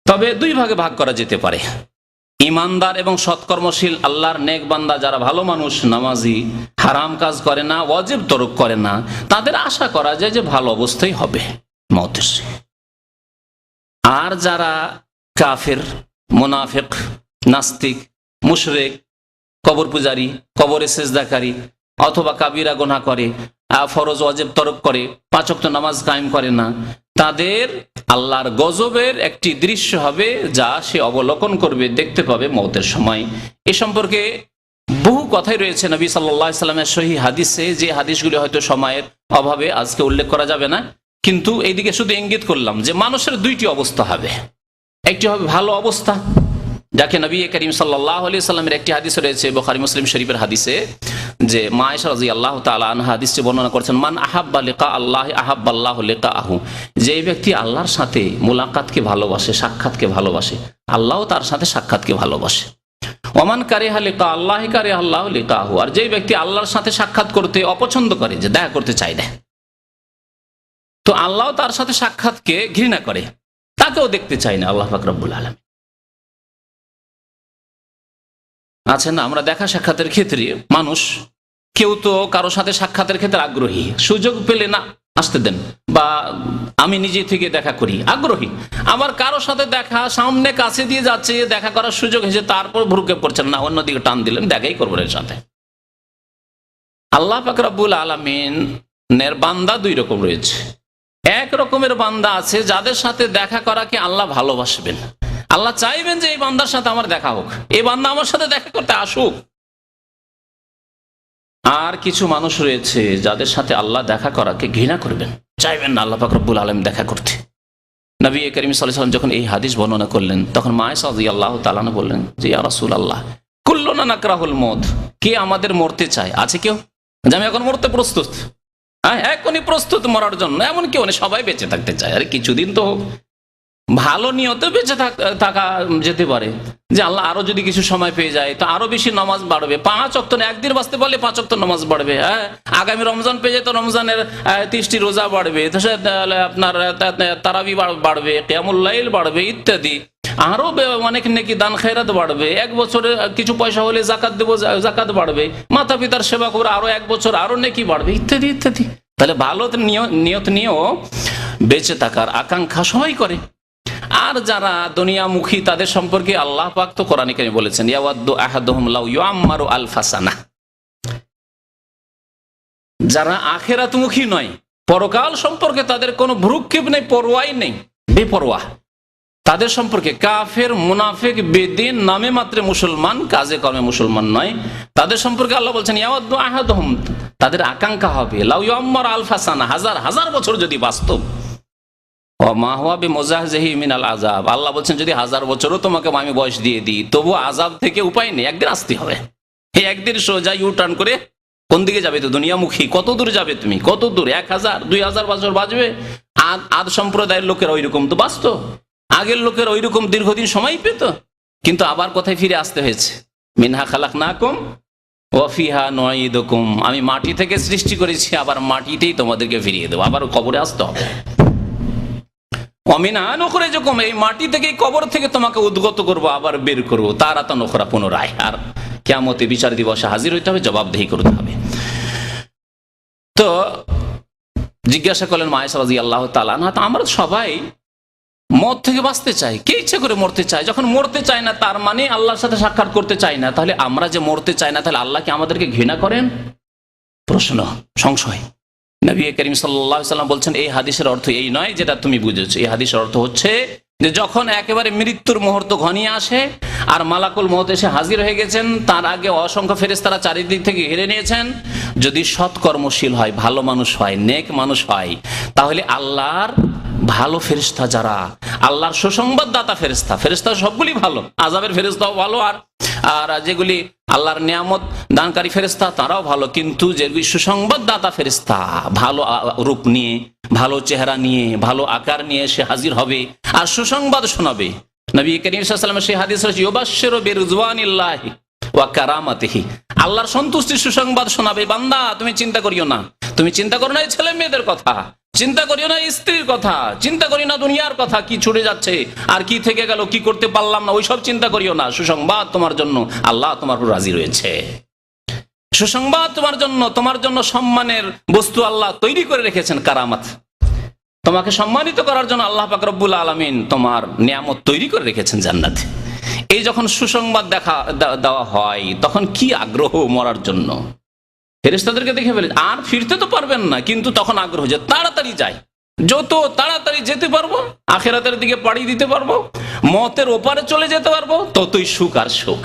তবে 2 ভাগে ভাগ করা যেতে পারে। ইমানদার এবং সৎকর্মশীল আল্লাহর নেক বান্দা, যারা ভালো মানুষ, নামাজি, হারাম কাজ করে না, ওয়াজিব তরক করে না, তাদের আশা করা যায় যে ভালো অবস্থায় হবে মওতের। আর যারা কাফের, মুনাফিক, নাস্তিক, মুশরিক, কবর পূজারী, কবরে সেজদাকারী, অথবা কাবিরা গুনাহ করে, ফরজ ওয়াজিব তরক করে, 5 ওয়াক্ত নামাজ কায়েম করে না, তাদের আল্লাহর গজবের একটি দৃশ্য হবে যা সে অবলোকন করবে, দেখতে পাবে মওতের সময়। এ সম্পর্কে বহু কথাই রয়েছে নবী সাল্লাল্লাহু আলাইহি সাল্লামের সহিহ হাদিসে, যে হাদিসগুলি হয়তো সময়ের অভাবে আজকে উল্লেখ করা যাবে না, কিন্তু এইদিকে শুধু ইঙ্গিত করলাম যে মানুষের 2টি অবস্থা হবে। একটি হবে ভালো অবস্থা, যাকে নবী করিম সাল্লাল্লাহু আলাইহি সাল্লামের একটি হাদিস রয়েছে বুখারী মুসলিম শরীফের হাদিসে, যে মা আয়েশা রাদিয়াল্লাহু তাআলা আনহা হাদিসটি বর্ণনা করেছেন, মান আহাব্বা লিকা আল্লাহ আহাব্বাল্লাহু লিকাহু, যে ব্যক্তি আল্লাহর সাথে মুলাকাতকে ভালোবাসে, সাক্ষাৎকে ভালোবাসে, আল্লাহও তার সাথে সাক্ষাৎকে ভালোবাসে। ওমান কারিহা লিকা আল্লাহ কারিহা আল্লাহু লিকাহু, আর যে ব্যক্তি আল্লাহর সাথে সাক্ষাৎ করতে অপছন্দ করে, যে দেখা করতে চায় না, তো আল্লাহ তার সাথে সাক্ষাৎকে ঘৃণা করে, তাকেও দেখতে চায় না আল্লাহ পাক রব্বুল আলামিন। আছে না, আমরা দেখা সাক্ষাতের ক্ষেত্রে মানুষ কেউ তো কারো সাথে সাক্ষাতের ক্ষেত্রে আগ্রহী, সুযোগ পেলে না আসতে দেন, বা আমি নিজে থেকে দেখা করি আগ্রহী। আবার কারো সাথে দেখা সামনে কাছে দিয়ে যাচ্ছে, দেখা করার সুযোগ হয়েছে, তারপর ভ্রুকে পড়ছেন না, অন্যদিকে টান দিলেন, দেখাই করবেন এর সাথে। আল্লাহ পাক রব্বুল আলামিনের বান্দা দুই রকম রয়েছে। এক রকমের বান্দা আছে যাদের সাথে দেখা করাকে আল্লাহ ভালোবাসবেন, আল্লাহ চাইবেন যে এই বান্দার সাথে আমার দেখা হোক, এই বান্দা আমার সাথে দেখা করতে আসুক। আর কিছু মানুষ রয়েছে যাদের সাথে আল্লাহ দেখা করাকে ঘৃণা করবেন, চাইবেন না আল্লাহ পাক রব্বুল আলামিন দেখা করতে। নবী করিম সাল্লাল্লাহু আলাইহি ওয়াসাল্লাম যখন এই হাদিস বর্ণনা করলেন, তখন মা আয়েশা রাদিয়াল্লাহু তাআলা আনহা বললেন যে ইয়া রাসূলুল্লাহ, কুল্লুনা নাকরাহুল মউত, কে আমাদের মরতে চায়? আছে কেউ যে আমি এখন মরতে প্রস্তুত, হ্যাঁ এখনই প্রস্তুত মরার জন্য? এমন কেউ নেই, সবাই বেঁচে থাকতে চায়। আরে কিছুদিন তো হোক, ভালো নিয়তে বেঁচে থাকা যেতে পারে, যে আল্লাহ আরো যদি কিছু সময় পেয়ে যায় তো আরো বেশি নামাজ বাড়বে, 5 ওয়াক্ত না, একদিন বাঁচতে পারলে 5 ওয়াক্ত নামাজ বাড়বে। হ্যাঁ, আগামী রমজান পেয়ে যায় তো রমজানের 30টি রোজা বাড়বে, আপনার তারাবি বাড়বে, কিয়ামুল লাইল বাড়বে, ইত্যাদি আরো অনেক নেকি দান খেরাত বাড়বে। 1 বছরে কিছু পয়সা হলে জাকাত দেবো, জাকাত বাড়বে, মাতা পিতার সেবা করে আরো 1 বছর আরো নেকি বাড়বে, ইত্যাদি ইত্যাদি। তাহলে ভালো নিয়ত নিয়েও বেঁচে থাকার আকাঙ্ক্ষা সবাই করে। আর যারা দুনিয়ামুখী তাদের সম্পর্কে আল্লাহ পাক তো কোরআনে কারিমে বলেছেন, ইয়াওয়াদ্দু আহাদুহুম লাউ ইউআম্মারু আলফা সানাহ। যারা আখিরাতমুখী নয়, পরকাল সম্পর্কে তাদের কোনো ভ্রুক্ষেপ নেই, পরোয়াই নেই, বেপরোয়া, তাদের সম্পর্কে কাফের, মুনাফিক, বেদিন, নামে মাত্রে মুসলমান, কাজে কর্মে মুসলমান নয়, তাদের সম্পর্কে আল্লাহ বলছেন ইয়াওয়াদ্দু আহাদুহুম, তাদের আকাঙ্ক্ষা হবে লাউ ইউআম্মারু আলফা সানাহ, হাজার হাজার বছর যদি বাস্তব, আল্লাহ বলছেন যদি 1000 বছরও তোমাকে আমি বয়স দিয়ে দিই, তবু আযাব থেকে উপায় নেই, একদিন আসতে হবে। এই একদিন সোজা ইউ টার্ন করে কোন দিকে যাবে? তো দুনিয়ামুখী। কত দূর যাবে তুমি? কত দূর? 1000 2000 বছর বাঁচবে? আদ সম্প্রদায়ের লোকেরা ওইরকম তো বাঁচত, আগের লোকের ওইরকম দীর্ঘদিন সময় পেত, কিন্তু আবার কোথায় ফিরে আসতে হয়েছে? মিনহা খালাকনাকুম ওয়া ফিহা নুঈদুকুম, আমি মাটি থেকে সৃষ্টি করেছি, আবার মাটিতেই তোমাদেরকে ফিরিয়ে দেবো, আবার কবরে আসতে হবে। অমিনা নখরে যখন এই মাটি থেকে, কবর থেকে তোমাকে উদ্গত করবো, আবার বের করবো, তারা তো নখরা পুনরায়, আর কিয়ামতে বিচার দিবসে হাজির হইতে হবে, জবাবদিহি করতে হবে। তো জিজ্ঞাসা করলেন মা আয়েশা রাদিয়াল্লাহু তাআলা আনহা, আমরা সবাই মত থেকে বাঁচতে চাই, কে ইচ্ছে করে মরতে চায়? যখন মরতে চায় না তার মানে আল্লাহর সাথে সাক্ষাৎ করতে চাই না, তাহলে আমরা যে মরতে চাই না, তাহলে আল্লাহ কি আমাদেরকে ঘৃণা করেন? প্রশ্ন, সংশয়। নবী করিম সাল্লাল্লাহু আলাইহি ওয়াসাল্লাম বলছেন এই হাদিসের অর্থ এই নয় যেটা তুমি বুঝেছো। এই হাদিসের অর্থ হচ্ছে যে যখন একেবারে মৃত্যুর মুহূর্ত ঘনিয়ে আসে আর মালাকুল মউত এসে হাজির হয়ে গেছেন, তার আগে অসংখ্য ফেরেশতারা চারিদিক থেকে ঘিরে নিয়েছেন, যদি সৎকর্মশীল হয়, ভালো মানুষ হয়, নেক মানুষ হয়, তাহলে আল্লাহর ভালো ফেরেশতা যারা, আল্লাহর সুসংবাদদাতা ফেরেশতা, ফেরেশতা সবগুলি ভালো, আযাবের ফেরেশতাও ভালো, আর যেগুলি আল্লাহর নিয়ামত দানকারী ফেরেশতা তারাও ভালো, কিন্তু যেগুলি সুসংবাদদাতা ফেরেশতা, ভালো রূপ নিয়ে, ভালো চেহারা নিয়ে, ভালো আকার নিয়ে সে হাজির হবে আর সুসংবাদ শোনাবে। নবী করিম সাল্লাল্লাহু আলাইহি ওয়াসাল্লামের সেই হাদিস রয়েছে, ইউবাশশিরু বিরিজওয়ানিল্লাহি ওয়া কারামাতিহি, আল্লাহর সন্তুষ্টি সুসংবাদ শোনাবে। বান্দা তুমি চিন্তা করিও না, তুমি চিন্তা করো না এই ছেলে মেয়েদের কথা, চিন্তা করিও না স্ত্রীর কথা, চিন্তা করি না দুনিয়ার কথা, কি ছুটে যাচ্ছে আর কি থেকে গেল, কি করতে পারলাম না, ওইসব চিন্তা করিও না। সুসংবাদ তোমার জন্য, আল্লাহ তোমার উপর রাজি রয়েছে। সুসংবাদ তোমার জন্য সম্মানের বস্তু আল্লাহ তৈরি করে রেখেছেন, কারামাত, তোমাকে সম্মানিত করার জন্য আল্লাহ পাক রব্বুল আলামিন তোমার নিয়ামত তৈরি করে রেখেছেন জান্নাতে। এই যখন সুসংবাদ দেওয়া হয়, তখন কি আগ্রহ মরার জন্য। ফেরেশতাদেরকে দেখে ফেলে আর ফিরতে তো পারবেন না, কিন্তু তখন আগ্রহ যে তাড়াতাড়ি যাই, যত তাড়াতাড়ি যেতে পারবো, আখিরাতের দিকে পাড়ি দিতে পারবো, মতের ওপারে চলে যেতে পারবো, ততই সুখ আর সুখ।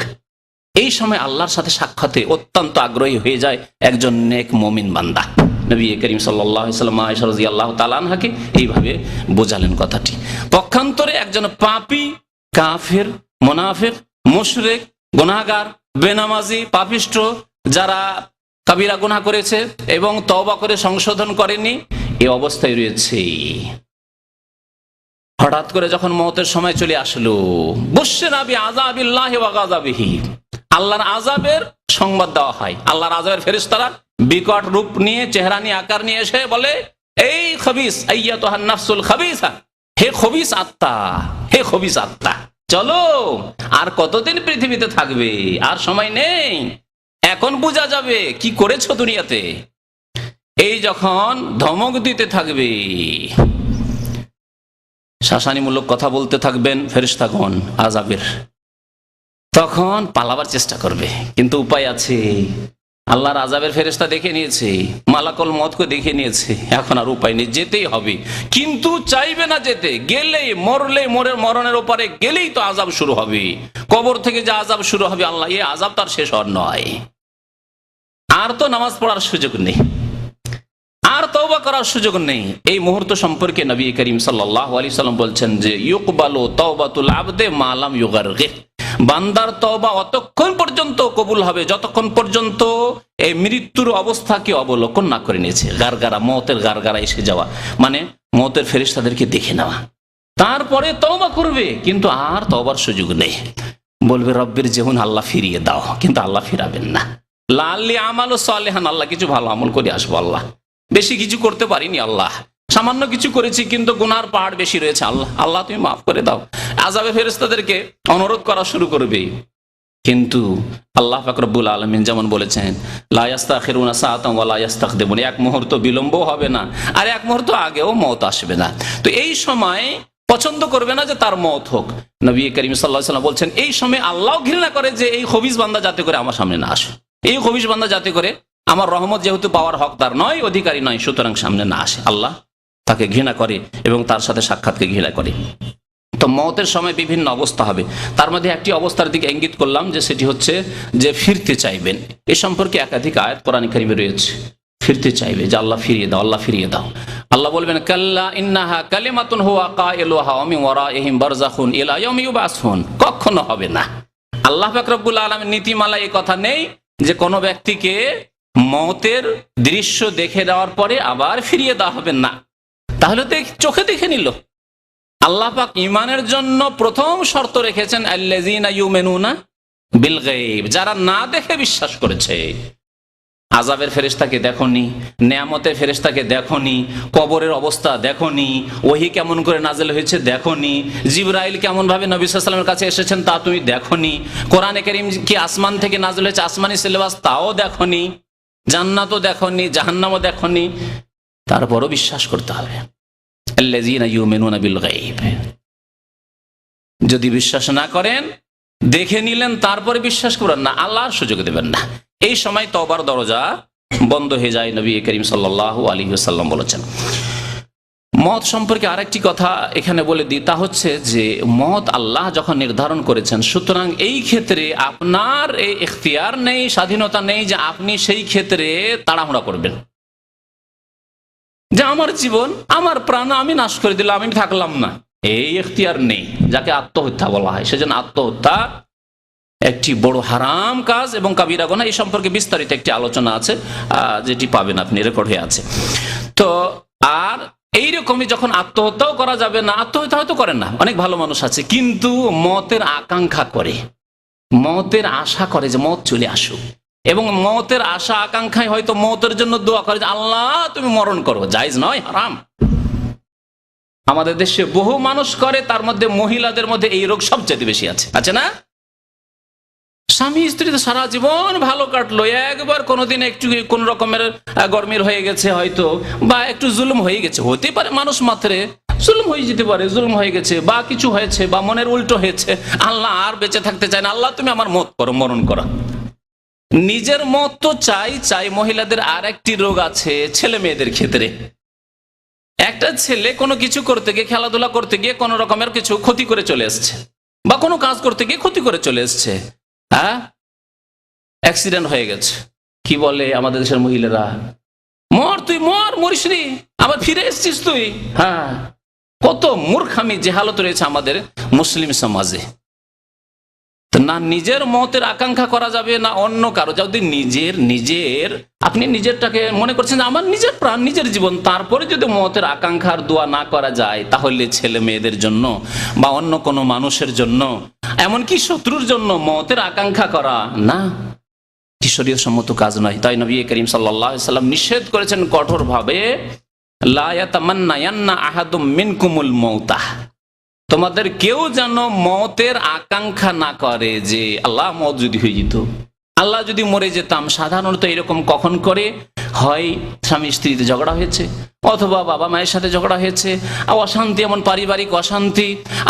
এই সময় আল্লাহর সাথে সাক্ষাতে অত্যন্ত আগ্রহী হয়ে যায় একজন নেক মুমিন বান্দা। নবী করিম সাল্লাল্লাহু আলাইহি ওয়াসাল্লাম আয়েশা রাদিয়াল্লাহু তাআলা আনহাকে এইভাবে বোঝালেন কথাটি। পক্ষান্তরে একজন পাপী, কাফের, মুনাফিক, মুশরিক, গুনাহগার, বেনামাজি, পাপিষ্ঠ, যারা কাবিরা গুনাহ করেছে এবং তওবা করে সংশোধন করেনি, এই অবস্থায় রয়েছে। হঠাৎ করে যখন মওতের সময় চলে আসলো, বুশরা বিআযাবিল্লাহি ওয়া গাযাবিহি, আল্লাহর আযাবের সংবাদ দেওয়া হয়। আল্লাহর আযাবের ফেরেশতারা বিকট রূপ নিয়ে, চেহারা নিয়ে, আকার নিয়ে এসে বলে, এই খবিস, আইয়াতুহান নাফসুল খবিসা, হে খবিস আত্মা, হে খবিস আত্মা, চলো, আর কতদিন পৃথিবীতে থাকবে, আর সময় নেই, এখন বোঝা যাবে কি করেছো দুনিয়াতে। এই যখন ধমক দিতে থাকবে, শাসানিমূলক কথা বলতে থাকবেন ফেরেশতাগণ আযাবের, তখন পালাবার চেষ্টা করবে, কিন্তু উপায় আছে। আল্লাহর আযাবের ফেরেশতা দেখে নিয়েছে, মালাকুল মউতকে দেখে নিয়েছে, এখন আর উপায় নেই, যেতেই হবে। কিন্তু চাইবে না যেতে, গেলেই মরণের ওপারে গেলেই তো আযাব শুরু হবে, কবর থেকে যে আযাব শুরু হবে, আল্লাহ এই আযাব তার শেষ হওয়ার নয়। আর তো নামাজ পড়ার সুযোগ নেই, আর তওবা করার সুযোগ নেই। এই মুহূর্ত সম্পর্কে নবী করিম সাল্লাল্লাহু আলাইহি সাল্লাম বলছেন যে ইউকবালু তাওবাতুল আবদে মা লাম ইউগারগির, বান্দার তওবা অতক্ষণ পর্যন্ত কবুল হবে যতক্ষণ পর্যন্ত এই মৃত্যুর অবস্থাকে অবলোকন না করে নিয়েছে। গারগারা, মওতের গারগারা এসে যাওয়া, মানে মওতের ফেরেশতাদেরকে দেখে নেওয়া, তারপরে তওবা করবে, কিন্তু আর তওবার সুযোগ নেই। বলবে রব্বির জীবন আল্লাহ ফিরিয়ে দাও, কিন্তু আল্লাহ ফিরাবেন না। লাআল্লি আমালু সালিহান, আল্লাহ কিছু ভালো আমল করে আসবো, আল্লাহ বেশি কিছু করতে পারিনি, আল্লাহ সামান্য কিছু করেছি, কিন্তু গুনার পাহাড় বেশি রয়েছে, আল্লাহ আল্লাহ তুমি মাফ করে দাও। আযাবে ফেরেশতাদেরকে অনুরোধ করা শুরু করবে। কিন্তু আল্লাহ পাক রব্বুল আলামিন যেমন বলেছেন, লা ইস্তাখিরুনা সাআতান ওয়া লা ইস্তাকদিমুন, এক মুহূর্ত বিলম্ব হবে না, আর এক মুহূর্ত আগেও মওত আসবে না। তো এই সময় পছন্দ করবে না যে তার মওত হোক। নবী করিম সাল্লাল্লাহু আলাইহি ওয়াসাল্লাম বলছেন, এই সময় আল্লাহ ঘৃণা করে যে এই খবিস বান্দা যাতে করে আমার সামনে না আসে, এই খবিস বান্দা যাতে করে আমার রহমত যেহেতু পাওয়ার হকদার নয়, অধিকারী নয়, সুতরাং সামনে না আসে। আল্লাহ তাকে ঘৃণা করে এবং তার সাথে সাক্ষাৎকে ঘৃণা করে। তো মওতের সময় বিভিন্ন অবস্থা হবে, তার মধ্যে একটি অবস্থার দিকে ইঙ্গিত করলাম, যে সেটি হচ্ছে যে ফিরতে চাইবেন। এ সম্পর্কে একাধিক আয়াত কোরআন কারীমে রয়েছে, ফিরতে চাইবে, যে আল্লাহ ফিরিয়ে দাও, আল্লাহ ফিরিয়ে দাও। আল্লাহ বলবেন কাল্লা ইন্নাহা কালিমাতুন হুয়া কাইলুহা ওয়া মিন ওয়ারাইহিম বারযাখুন ইলা ইয়াউমি ইউবআসুন, কখনো হবে না। আল্লাহ পাক রব্বুল আলামিন নীতিমালা এই কথা নেই যে কোনো ব্যক্তিকে মওতের দৃশ্য দেখে দেওয়ার পরে আবার ফিরিয়ে দেওয়া হবে না। তাহলে তো চোখে দেখে নিল। আল্লাহ পাক ঈমানের জন্য প্রথম শর্ত রেখেছেন আল্লাযীনা ইউমিনুনা বিল গায়ব, যারা না দেখে বিশ্বাস করেছে। আযাবের ফেরেশতাকে দেখোনি, নেয়ামতের ফেরেশতাকে দেখোনি, কবরের অবস্থা দেখোনি, ওহী কেমন করে নাযিল হয়েছে দেখোনি, জিবরাইল কেমন ভাবে নবী সাল্লাল্লাহু আলাইহি ওয়াসাল্লামের কাছে এসেছেন তা তুমি দেখোনি, কোরআনে কারীম কি আসমান থেকে নাযিল হয়েছে, আসমানি সিলেবাস তাও দেখোনি, জান্নাতও দেখোনি, জাহান্নামও দেখোনি, তারপরও বিশ্বাস করতে হবে। আল্লাযীনা ইউমিনুনা বিল গায়ব, যদি বিশ্বাস না করেন, দেখে নিলেন তারপরে বিশ্বাস করেন না, আল্লাহর সুযোগ দেবেন না। এই সময় তওবার দরজা বন্ধ হয়ে যায়, নবী করিম সাল্লাল্লাহু আলাইহি ওয়াসাল্লাম বলেছেন। মওত সম্পর্কে আরেকটি কথা এখানে বলে দিই, তা হচ্ছে যে মওত আল্লাহ যখন নির্ধারণ করেছেন, সুতরাং এই ক্ষেত্রে আপনার এই ইখতিয়ার নেই, স্বাধীনতা নেই যে আপনি সেই ক্ষেত্রে তাড়াহুড়া করবেন, যে আমার জীবন, আমার প্রাণ আমি নাশ করে দিলাম, আমি থাকলাম না, এই ইখতিয়ার নেই, যাকে আত্মহত্যা বলা হয়। সেজন্য আত্মহত্যা একটি বড় হারাম কাজ এবং কাবিরা গুনাহ। এই সম্পর্কে বিস্তারিত একটি আলোচনা আছে, যেটি পাবেন আপনি, রেকর্ড হয়ে আছে। তো আর এইরকমই যখন আত্মহত্যাও করা যাবে না, আত্মহত্যা হয়তো করেন না, অনেক ভালো মানুষ আছে, কিন্তু মওতের আকাঙ্ক্ষা করে, মওতের আশা করে যে মওত চলে আসুক, এবং মওতের আশা আকাঙ্ক্ষায় হয়তো মওতের জন্য দোয়া করে যে আল্লাহ তুমি মরণ করো। জায়েজ নয়, হারাম। আমাদের দেশে বহু মানুষ করে, তার মধ্যে মহিলাদের মধ্যে এই রোগ সবচেয়ে বেশি আছে না? স্বামী স্ত্রী তো সারা জীবন ভালো কাটলো, একবার কোনোদিন একটু কোন রকমের গরমির হয়ে গেছে হয়তো, বা একটু জুলুম হয়ে গেছে, হতে পারে মানুষ মাত্রে জুলুম হয়ে যেতে পারে, জুলুম হয়ে গেছে বা কিছু হয়েছে বা মনের উল্টো হয়েছে, আল্লাহ আর বেঁচে থাকতে চায় না, আল্লাহ তুমি আমার মত করো, মরণ করো। নিজের মত তো চাই। মহিলাদের আর একটি রোগ আছে ছেলে মেয়েদের ক্ষেত্রে। একটা ছেলে কোনো কিছু করতে গিয়ে, খেলাধুলা করতে গিয়ে কোন রকমের কিছু ক্ষতি করে চলে এসছে, বা কোনো কাজ করতে গিয়ে ক্ষতি করে চলে এসছে, অ্যাক্সিডেন্ট হয়ে গেছে। কি বলে আমাদের দেশের মহিলারা, মর তুই, মরিস নি, আবার ফিরে এসছিস তুই। কত মূর্খামি জেহালত রয়েছে আমাদের মুসলিম সমাজে। না নিজের মতের আকাঙ্ক্ষা করা যাবে, না অন্য কারো। যদি নিজের আপনি নিজেরটাকে মনে করছেন আমার নিজের প্রাণ, নিজের জীবন, তারপরে যদি মতের আকাঙ্ক্ষার দোয়া না করা যায়, তাহলে ছেলে মেয়েদের জন্য বা অন্য কোনো মানুষের জন্য, এমনকি শত্রুর জন্য মতের আকাঙ্ক্ষা করা না, শরীয়ত সম্মত কাজ নয়। তাই নবী করিম সাল্লাল্লাহু আলাইহি ওয়াসাল্লাম নিষেধ করেছেন কঠোরভাবে, লা ইয়াতামান্নায়ান্না আহাদুম মিনকুমুল মাউতা, তোমাদের কেউ যেন মতের আকাঙ্ক্ষা না করে যে আল্লাহ মত যদি হয়ে যেত, আল্লাহ যদি মরে যেতাম। সাধারণত এরকম কখন করে, হয় স্বামী স্ত্রীতে ঝগড়া হয়েছে, অথবা বাবা মায়ের সাথে ঝগড়া হয়েছে, অশান্তি, এমন পারিবারিক অশান্তি,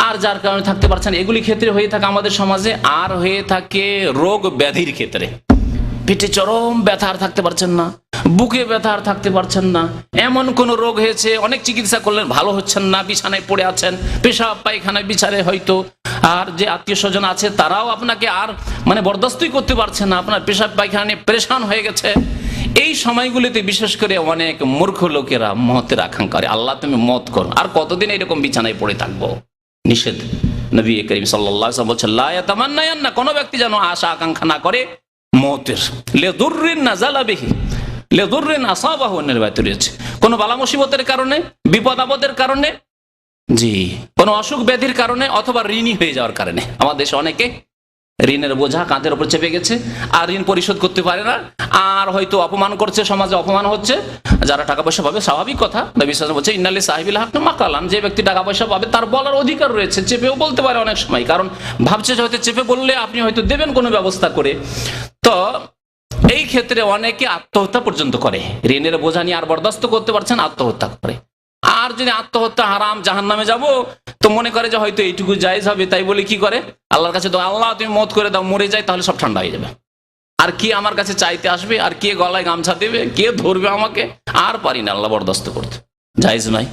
আর যার কারণে থাকতে পারছেন, এগুলি ক্ষেত্রে হয়ে থাকে আমাদের সমাজে। আর হয়ে থাকে রোগ ব্যাধির ক্ষেত্রে, পেটে চরম ব্যথা আর থাকতে পারছেন না, বুকে ব্যথা আর থাকতে পারছেন না, এমন কোন রোগ হয়েছে, অনেক চিকিৎসা করলেন ভালো হচ্ছেন না, বিছানায় পড়ে আছেন, পেশাব পায়খানায় বিচারে হয়তো, আর যে আত্মীয় স্বজন আছে তারাও আপনাকে আর বরদাস্তই করতে পারছে না, আপনার পেশাব পায়খানা নিয়ে পরেশান হয়ে গেছে। এই সময়গুলিতে বিশেষ করে অনেক মূর্খ লোকেরা মতের আকাঙ্ক্ষা করে, আল্লাহ তুমি মত করো, আর কতদিন এরকম বিছানায় পড়ে থাকবো। নিষেধ। নবী করিম সাল্লাল্লাহু আলাইহি ওয়াসাল্লাম বলেছেন, লা ইয়াতামান্নায়ান্না, কোন ব্যক্তি যেন আশা আকাঙ্ক্ষা না করে মতের, লিদুররিন নাযালা বিহি লিদুররিন আসাবাহু, নির্বাচিত রয়েছে কোন বালা মুসিবতের কারণে, বিপদ আপদের কারণে, জি কোন অসুখ ব্যাধির কারণে, অথবা ঋণী হয়ে যাওয়ার কারণে। আমাদের দেশে অনেকে ঋণের বোঝা কাঁধের উপর চেপে গেছে, আর ঋণ পরিশোধ করতে পারে না, আর হয়তো অপমান করছে, সমাজে অপমান হচ্ছে। যারা টাকা পয়সা পাবে, স্বাভাবিক কথা, নবী সাল্লাল্লাহু আলাইহি ওয়াসাল্লাম বলছে ইন্নালি সাহিবিল হক মাকালান, যে ব্যক্তি টাকা পয়সা পাবে তার বলার অধিকার রয়েছে, চেপেও বলতে পারে অনেক সময়, কারণ ভাবছে যে হয়তো চেপে বললে আপনি হয়তো দেবেন কোনো ব্যবস্থা করে। তো এই ক্ষেত্রে অনেকে আত্মহত্যা পর্যন্ত করে, ঋণের বোঝা নিয়ে আর বরদাস্ত করতে পারছেন, আত্মহত্যা করে। আর যদি আত্মহত্যা হারাম, জাহান্নামে যাব, তো মনে করে যে হয়তো এইটুকু জায়েজ হবে, তাই বলে কি করে আল্লাহর কাছে, তো আল্লাহ তুমি মত করে দাও, মরে যায়, তাহলে সব ঠান্ডা হয়ে যাবে। আর কে আমার কাছে চাইতে আসবে, আর কে গলায় গামছা দেবে, কে ধরবে আমাকে, আর পারি না আল্লাহ বরদাস্ত করতে, জায়েজ নয়।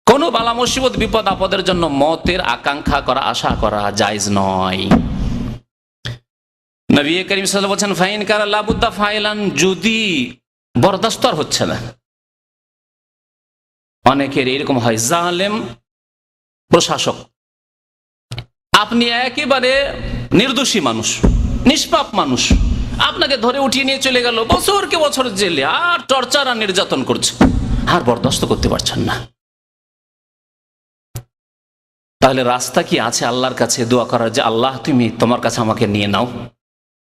কোন বালা মুসিবত বিপদ আপদের জন্য মতের আকাঙ্ক্ষা করা, আশা করা জায়েজ নয়। নবী করিম সাল্লাল্লাহু আলাইহি ওয়াসাল্লাম বলেছেন, ফাইন কারা লাবুদ্দা ফাইলান, যদি বরদাস্ত আর হচ্ছে না। অনেকের এরকম হয়, জালেম প্রশাসক, আপনি একেবারে নির্দোষী মানুষ, নিষ্পাপ মানুষ, আপনাকে ধরে উঠিয়ে নিয়ে চলে গেল, বছরকে বছর জেলে, আর টর্চার আর নির্যাতন করছে, আর বরদাস্ত করতে পারছেন না। তাহলে রাস্তা কি আছে আল্লাহর কাছে দোয়া করার, যে আল্লাহ তুমি তোমার কাছে আমাকে নিয়ে নাও?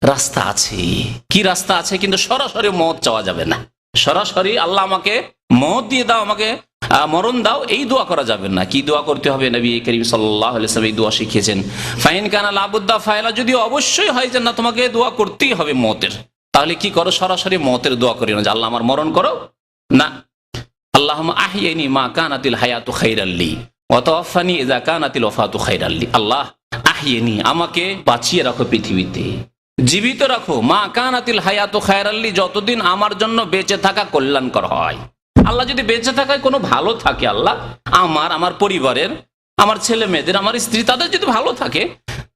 রাস্তা আছে। কি রাস্তা আছে? কিন্তু সরাসরি মত চাওয়া যাবে না, সরাসরি আল্লাহ আমাকে মত দিয়ে দাও, আমাকে মরণ দাও, এই দোয়া করা যাবে না। কি দোয়া করতে হবে? নবী করিম সাল্লাল্লাহু আলাইহি ওয়াসাল্লাম এই দোয়া শিখিয়েছেন, ফাইন কানা লাবুদ্দা ফাইলা, যদি অবশ্যই হয় যে না তোমাকে দোয়া করতেই হবে মতের, তাহলে কি করো? সরাসরি মতের দোয়া করি না যে আল্লাহ আমার মরণ করো, না, আল্লাহুম্মা আহইনি মা কানাতিল হায়াতু খাইরাল লি ওয়া তাওয়াফানি ইযা কানাতিল ওয়াফাতু খাইরাল লি। আল্লাহ আহইনি, আমাকে বাঁচিয়ে রাখো, পৃথিবীতে জীবিত রাখো, মা কানাতিল হায়াতু খাইরাল লি, যতদিন আমার জন্য বেঁচে থাকা কল্যাণকর হয়। আল্লাহ যদি বেঁচে থাকায় কোনো ভালো থাকে, আল্লাহ আমার পরিবারের, আমার ছেলে মেয়েদের, আমার স্ত্রী, তাদের যদি ভালো থাকে,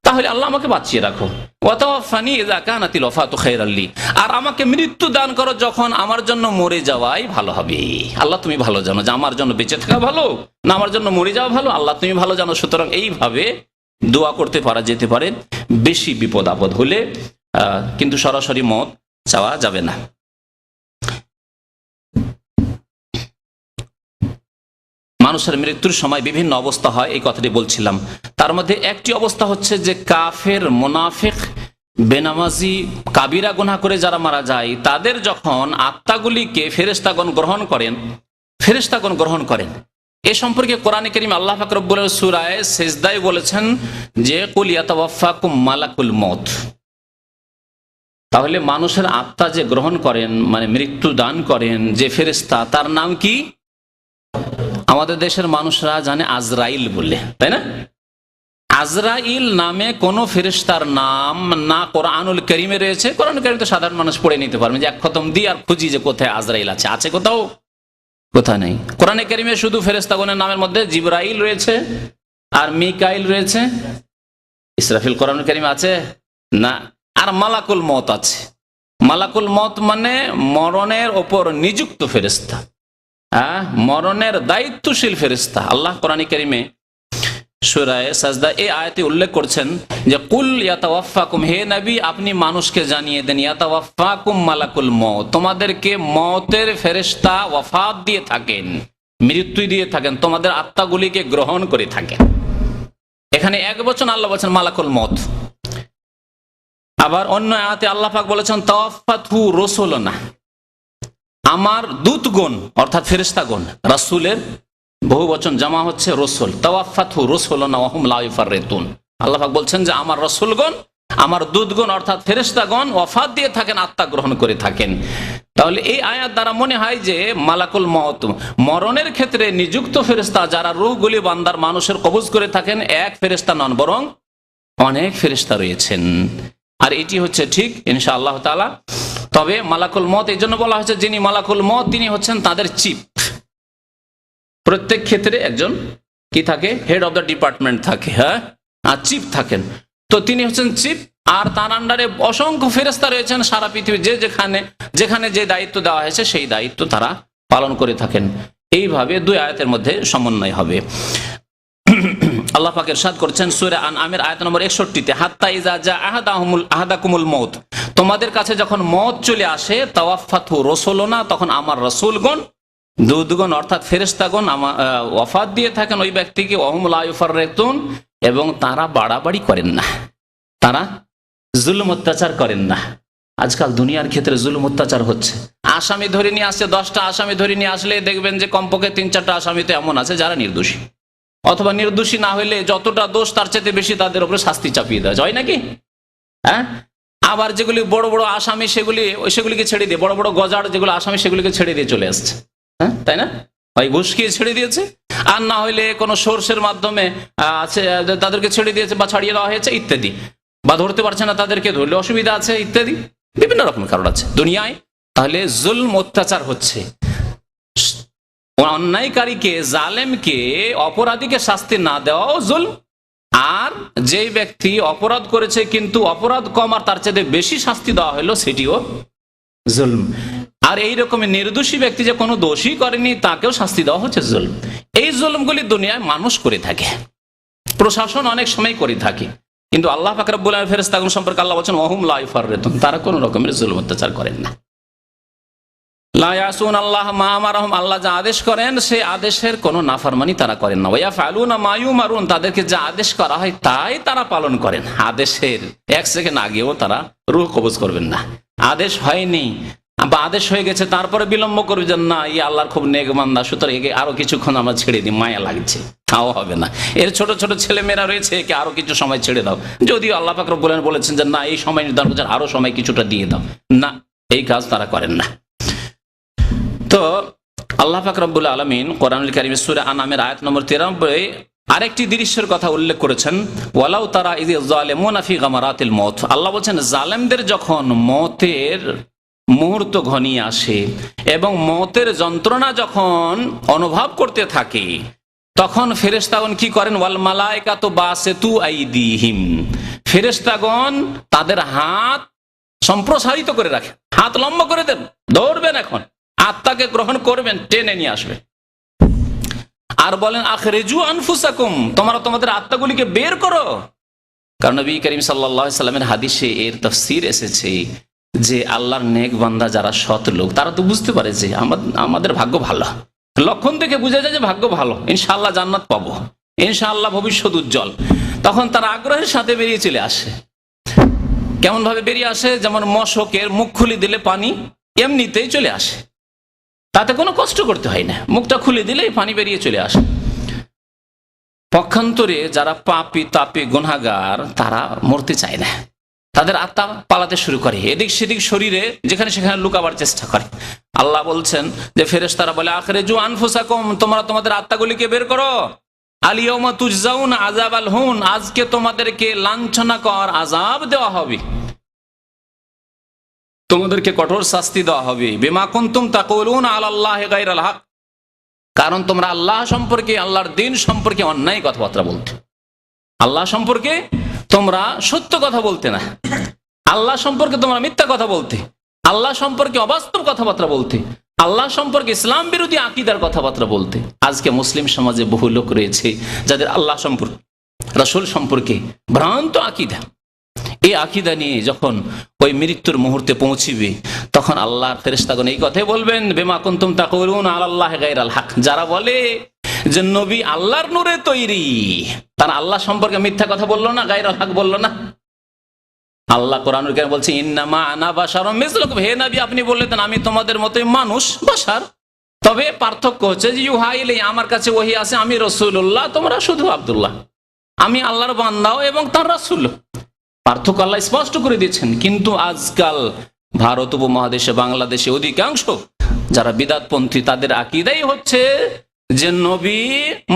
তাহলে আল্লাহ আমাকে বাঁচিয়ে রাখো। ওয়া তাওয়াফানি ইযা কানাতিল ওয়াফাতু খাইরাল লি, আর আমাকে মৃত্যু দান করো যখন আমার জন্য মরে যাওয়াই ভালো হবে। আল্লাহ তুমি ভালো জানো যে আমার জন্য বেঁচে থাকা ভালো না আমার জন্য মরে যাওয়া ভালো, আল্লাহ তুমি ভালো জানো। সুতরাং এইভাবে দোয়া করতে পারা যেতে পারে বেশি বিপদ আপদ হলে, কিন্তু সরাসরি মত চাওয়া যাবে না। মানুষের মৃত্যুর সময় বিভিন্ন অবস্থা হয়, এই কথাটি বলছিলাম। তার মধ্যে একটি অবস্থা হচ্ছে যে কাফের, মুনাফিক, বেনামাজি, কাবিরা গুনাহ করে যারা মারা যায়, তাদের যখন আত্মাগুলিকে ফেরেশতাগণ গ্রহণ করেন, এ সম্পর্কে কোরআনে কারীম আল্লাহ পাক রব্বুল আলামিন সূরা সিজদায় বলেছেন যে কুল ইয়াতাওয়াফাকুম মালাকুল মউত। তাহলে মানুষের আত্মা যে গ্রহণ করেন, মৃত্যু দান করেন যে ফেরেশতা, তার নাম কি? আমাদের দেশের মানুষরা জানে আজরাইল বলে, তাই না? আজরাইল নামে কোন ফেরেশতার নাম না কোরআনুল কারীমে রয়েছে। কোরআন কারীম তো সাধারণ মানুষ পড়ে নিতে পারবে, যে এক খতম দিয়ে আর খুঁজি যে কোথায় আজরাইল আছে, আছে কোথাও? কোথায় নেই। কোরআনে কারীমে শুধু ফেরেশতাগণের নামের মধ্যে জিবরাইল রয়েছে, আর মিকাইল রয়েছে। ইসরাফিল কোরআনুল কারীমে আছে না? আর মালাকুল মউত আছে। মালাকুল মউত মানে মরণের ওপর নিযুক্ত ফেরেশতা, মরণের দায়িত্বশীল ফেরেশতা। আল্লাহ কোরআন কারীমে সূরা সাজদা এই আয়াতে উল্লেখ করছেন যে কুল ইয়াতাওয়াফাকুম, হে নবী আপনি মানুষকে জানিয়ে দেন, ইয়াতাওয়াফাকুম মালাকুল মউত, তোমাদেরকে মওতের ফেরেশতা ওয়াফাত দিয়ে থাকেন, মৃত্যু দিয়ে থাকেন, তোমাদের আত্মাগুলিকে গ্রহণ করে থাকেন। এখানে এক বচন আল্লাহ বলেছেন মালাকুল মউত। আবার অন্য আয়াতে আল্লাহ পাক বলেছেন তাওয়াফাতহু রাসূলুনা, আমার দূতগণ অর্থাৎ ফেরেশতাগণ রাসূলের বহু বচন জামা হচ্ছে রসুল, তাওয়াফাতহু রুসুলুনা ওয়া হুম লা ইফাররিতুন। আল্লাহ পাক বলছেন যে আমার রসুলগণ, আমার দূতগণ অর্থাৎ ফেরেশতাগণ ওয়াফাত দিয়ে থাকেন, আত্মা গ্রহণ করে থাকেন। তাহলে এই আয়াত দ্বারা মনে হয় যে মালাকুল মউত, মরণের ক্ষেত্রে নিযুক্ত ফেরেশতা যারা রূহগুলি বান্দার মানুষের কবজ করে থাকেন, এক ফেরেশতা নন বরং অনেক ফেরেশতা রয়েছেন। আর এটি হচ্ছে ঠিক ইনশাআল্লাহ তাআলা। তবে মালাকুল মউত এই জন্য বলা হয়েছে যিনি মালাকুল মউত তিনি হচ্ছেন তাদের চিফ। প্রত্যেক ক্ষেত্রে একজন কি থাকে, হেড অফ দ্য ডিপার্টমেন্ট থাকে, হ্যাঁ, আর চিফ থাকেন। তো তিনি হচ্ছেন চিফ, আর তার আন্ডারে অসংখ্য ফেরেশতা রয়েছেন সারা পৃথিবী, যে যেখানে যে দায়িত্ব দেওয়া হয়েছে সেই দায়িত্ব তারা পালন করে থাকেন। এইভাবে দুই আয়াতের মধ্যে সমন্বয় হবে। আল্লাহ পাক ইরশাদ করছেন সূরা আনআমের আয়াত নম্বর 61-তে, হাত্তা ইযা জা আহাদাকুমুল মউত, তোমাদের কাছে যখন মওত চলে আসে, তাওয়াফাতহু রুসুলুনা, তখন আমার রাসূলগণ, দূতগণ অর্থাৎ ফেরেশতাগণ ওয়াফাত দিয়ে থাকেন ওই ব্যক্তিকে, ওয়া হুম লা ইফাররিতুন, এবং তারা বাড়াবাড়ি করেন না, তারা জুলুম অত্যাচার করেন না। আজকাল দুনিয়ার ক্ষেত্রে জুলুম অত্যাচার হচ্ছে। আসামি ধরে নিয়ে আসছে, 10টা আসামি ধরে নিয়ে আসলে দেখবেন যে কমপক্ষে 3-4টা আসামি তো এমন আছে যারা নির্দোষী, অথবা নির্দোষী না হইলে যতটা দোষ তার চাইতে বেশি তাদের উপরে শাস্তি চাপিয়ে দেওয়া যায় নাকি? হ্যাঁ, আবার যেগুলি বড় বড় আসামি সেগুলিকে ছেড়ে দিয়ে, বড় বড় গজার যেগুলো আসামি সেগুলিকে ছেড়ে দিয়ে চলে আসছে, হ্যাঁ তাই না? হয় ঘুষ খেয়ে ছেড়ে দিয়েছে, আর না হইলে কোনো সোর্সের মাধ্যমে আছে তাদেরকে ছেড়ে দিয়েছে বা ছাড়িয়ে দেওয়া হয়েছে ইত্যাদি, বা ধরতে পারছে না তাদেরকে, ধরলে অসুবিধা আছে ইত্যাদি, বিভিন্ন রকম কারণ আছে দুনিয়ায়। তাহলে জুলম অত্যাচার হচ্ছে, অন্যায়কারীকে, জালেমকে, অপরাধীকে শাস্তি না দেওয়াও জুলম। আর যেই ব্যক্তি অপরাধ করেছে কিন্তু অপরাধ কম আর তার চাইতে বেশি শাস্তি দেওয়া হলো, সেটিও জুলম। আর এইরকম নির্দোষী ব্যক্তি যে কোনো দোষই করেনি তাকেও শাস্তি দেওয়া হচ্ছে জুলম। এই জুলমগুলি দুনিয়ায় মানুষ করে থাকে, প্রশাসন অনেক সময় করে থাকে, কিন্তু আল্লাহ পাক রব্বুল আলামিন ফেরেশতাগণ সম্পর্কে আল্লাহ বলেন ওয়া হুম লা ইফাররিতুন, তারা কোনো রকমের জুলম অত্যাচার করেন না। লা ইয়াসুন আল্লাহ মা আমারহুম, আল্লাহ যা আদেশ করেন সেই আদেশের কোনো নাফরমানি তারা করেন না। ওয়া ইয়াফআলুনা মা ইউমারুন, তাদেরকে যা আদেশ করা হয় তাই তারা পালন করেন। আদেশের 1 সেকেন্ড আগেও তারা রূহ কবজ করবেন না। আদেশ হয়নি বা আদেশ হয়ে গেছে তারপরে বিলম্ব করবেন না, আল্লাহর খুব নেক বান্দা, সুতরাং একে আরো কিছুক্ষণ আমরা ছেড়ে দিই, মায়া লাগছে, তাও হবে না। এর ছোট ছোট ছেলে মেয়েরা রয়েছে, একে আরো কিছু সময় ছেড়ে দাও, যদিও আল্লাহ পাক রব্বুল আলামিন বলেছেন যে না, এই সময় নির্ধারণ করছেন, আরো সময় কিছুটা দিয়ে দাও, না, এই কাজ তারা করেন না। তো আল্লাহ পাক রব্বুল আলামিন কোরআনুল কারীমে সূরা আনআমের আয়াত নম্বর 93 আরেকটি দৃশ্যের কথা উল্লেখ করেছেন, ওয়ালাউ তারা ইয যালিমুনা ফি গামারাতিল মউত। আল্লাহ বলেন জালেমদের যখন মওতের মুহূর্ত ঘনিয়ে আসে এবং মওতের যন্ত্রণা যখন অনুভব করতে থাকে, তখন ফেরেশতাগণ কি করেন, ওয়াল মালায়েকাতু বাসিতু আইদিহিম, ফেরেশতাগণ তাদের হাত সম্প্রসারিত করে রাখে, হাত লম্বা করে দেন, দৌড়বেন, এখন আত্মাকে গ্রহণ করবেন, টেনে নিয়ে আসবে। আর বলেন আখরিজু আনফুসাকুম, তোমরা তোমাদের আত্মাগুলিকে বের করো। কারণ নবী করিম সাল্লাল্লাহু আলাইহি সাল্লামের হাদিসে এর তাফসীর এসেছে যে আল্লাহর নেক বান্দা যারা সৎ লোক, তারা তো বুঝতে পারে যে আমাদের ভাগ্য ভালো, লক্ষণ থেকে বোঝা যায় যে ভাগ্য ভালো, ইনশাআল্লাহ জান্নাত পাবো, ইনশাআল্লাহ ভবিষ্যৎ উজ্জ্বল। তখন তারা আগ্রহের সাথে বেরিয়ে চলে আসে। কেমন ভাবে বেরিয়ে আসে? যেমন মশকের মুখ খুলে দিলে পানি এমনিতেই চলে আসে, তাতে কোনো কষ্ট করতে হয় না, মুখটা খুলে দিলেই পানি বেরিয়ে চলে আসে। পক্ষান্তরে যারা পাপী তাপী গুনাহগার, তারা মরতে চায় না, তাদের আত্মা পালাতে শুরু করে, এদিক সেদিক শরীরে যেখানে সেখানে লুকাবার চেষ্টা করে। আল্লাহ বলছেন যে ফেরেশতারা বলে আখরিজু আনফুসাকুম, তোমরা তোমাদের আত্মাগুলিকে বের করো, আল ইয়াউমা তুজজাউনা আযাবাল হুন, আজকে তোমাদেরকে লাঞ্ছনাকর আযাব দেওয়া হবে, তোমাদেরকে কঠোর শাস্তি দেওয়া হবে, বিমা কুনতুম তাকুলুনা আলাল্লাহি গায়রাল হক, কারণ তোমরা আল্লাহ সম্পর্কে, আল্লাহর দ্বীন সম্পর্কে অন্যায় কথাবার্তা বলতে, আল্লাহ সম্পর্কে তোমরা সত্য কথা বলতে না, আল্লাহ সম্পর্কে তোমরা মিথ্যা কথা বলতে, আল্লাহ সম্পর্কে অবাস্তব কথাবার্তা বলতে, আল্লাহ সম্পর্কে ইসলাম বিরোধী আকীদার কথাবার্তা বলতে। আজকে মুসলিম সমাজে বহু লোক রয়েছে যাদের আল্লাহ সম্পর্কে, রাসূল সম্পর্কে ভ্রান্ত আকীদা। এই আকীদা নিয়ে যখন ওই মৃত্যুর মুহূর্তে পৌঁছিবে, তখন আল্লাহর ফেরেশতাগণ এই কথাই বলবেন, বিমা কুনতুম তাকুলুনা আলাল্লাহি গায়রাল হক, যারা বলে যে নবী আল্লাহর নূরে তৈরি, তারা আল্লাহ সম্পর্কে মিথ্যা কথা বললো না, গায়রাল হক বললো না। আল্লাহ কোরআনুল কারীমে বলছে ইন্নামা আনা বাশারুম মিসলুকুম, হে নবী আপনি বললেন আমি তোমাদের মতোই মানুষ, বাশার, তবে পার্থক্য হচ্ছে যে ইউহা ইলাই, আমার কাছে ওহী আছে, আমি রাসূলুল্লাহ, তোমরা শুধু আব্দুল্লাহ, আমি আল্লাহর বান্দাও এবং তার রাসূল। পার্থক্য আল্লাহ স্পষ্ট করে দিয়েছেন। কিন্তু আজকাল ভারত উপমহাদেশে, বাংলাদেশে অধিকাংশ যারা বিদআতপন্থী, তাদের আকীদাই হচ্ছে যে নবী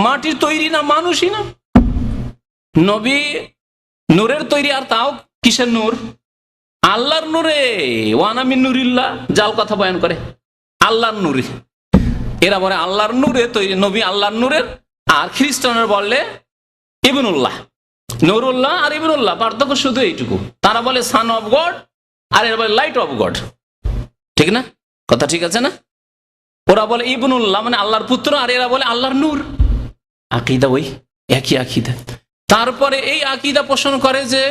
মাটির তৈরি না, মানুষই না। নবী নূরের তৈরি, আর তাও কিসের নূর? আল্লাহর নূরে। ওয়ানা মিন নূরিল্লাহ, জাল কথা বয়ান করে আল্লাহর নূরে। এরা বলে আল্লাহর নূরে তৈরি, নবী আল্লাহর নূরের। আর খ্রিস্টানরা বললে ইবনুল্লাহ, নূরুল্লাহ আর ইবনুল্লাহ, পার্থক্য শুধু এইটুকু। তারা বলে সান অফ গড, আর এরা বলে লাইট অফ গড। ঠিক না? কথা ঠিক আছে না? ওরা বলে ইবনুল্লাহ মানে আল্লাহর পুত্র, আর এরা বলে আল্লাহর নূর। আকীদা ওই একই আকীদা। তারপরে এই আকীদা পোষণ করে যে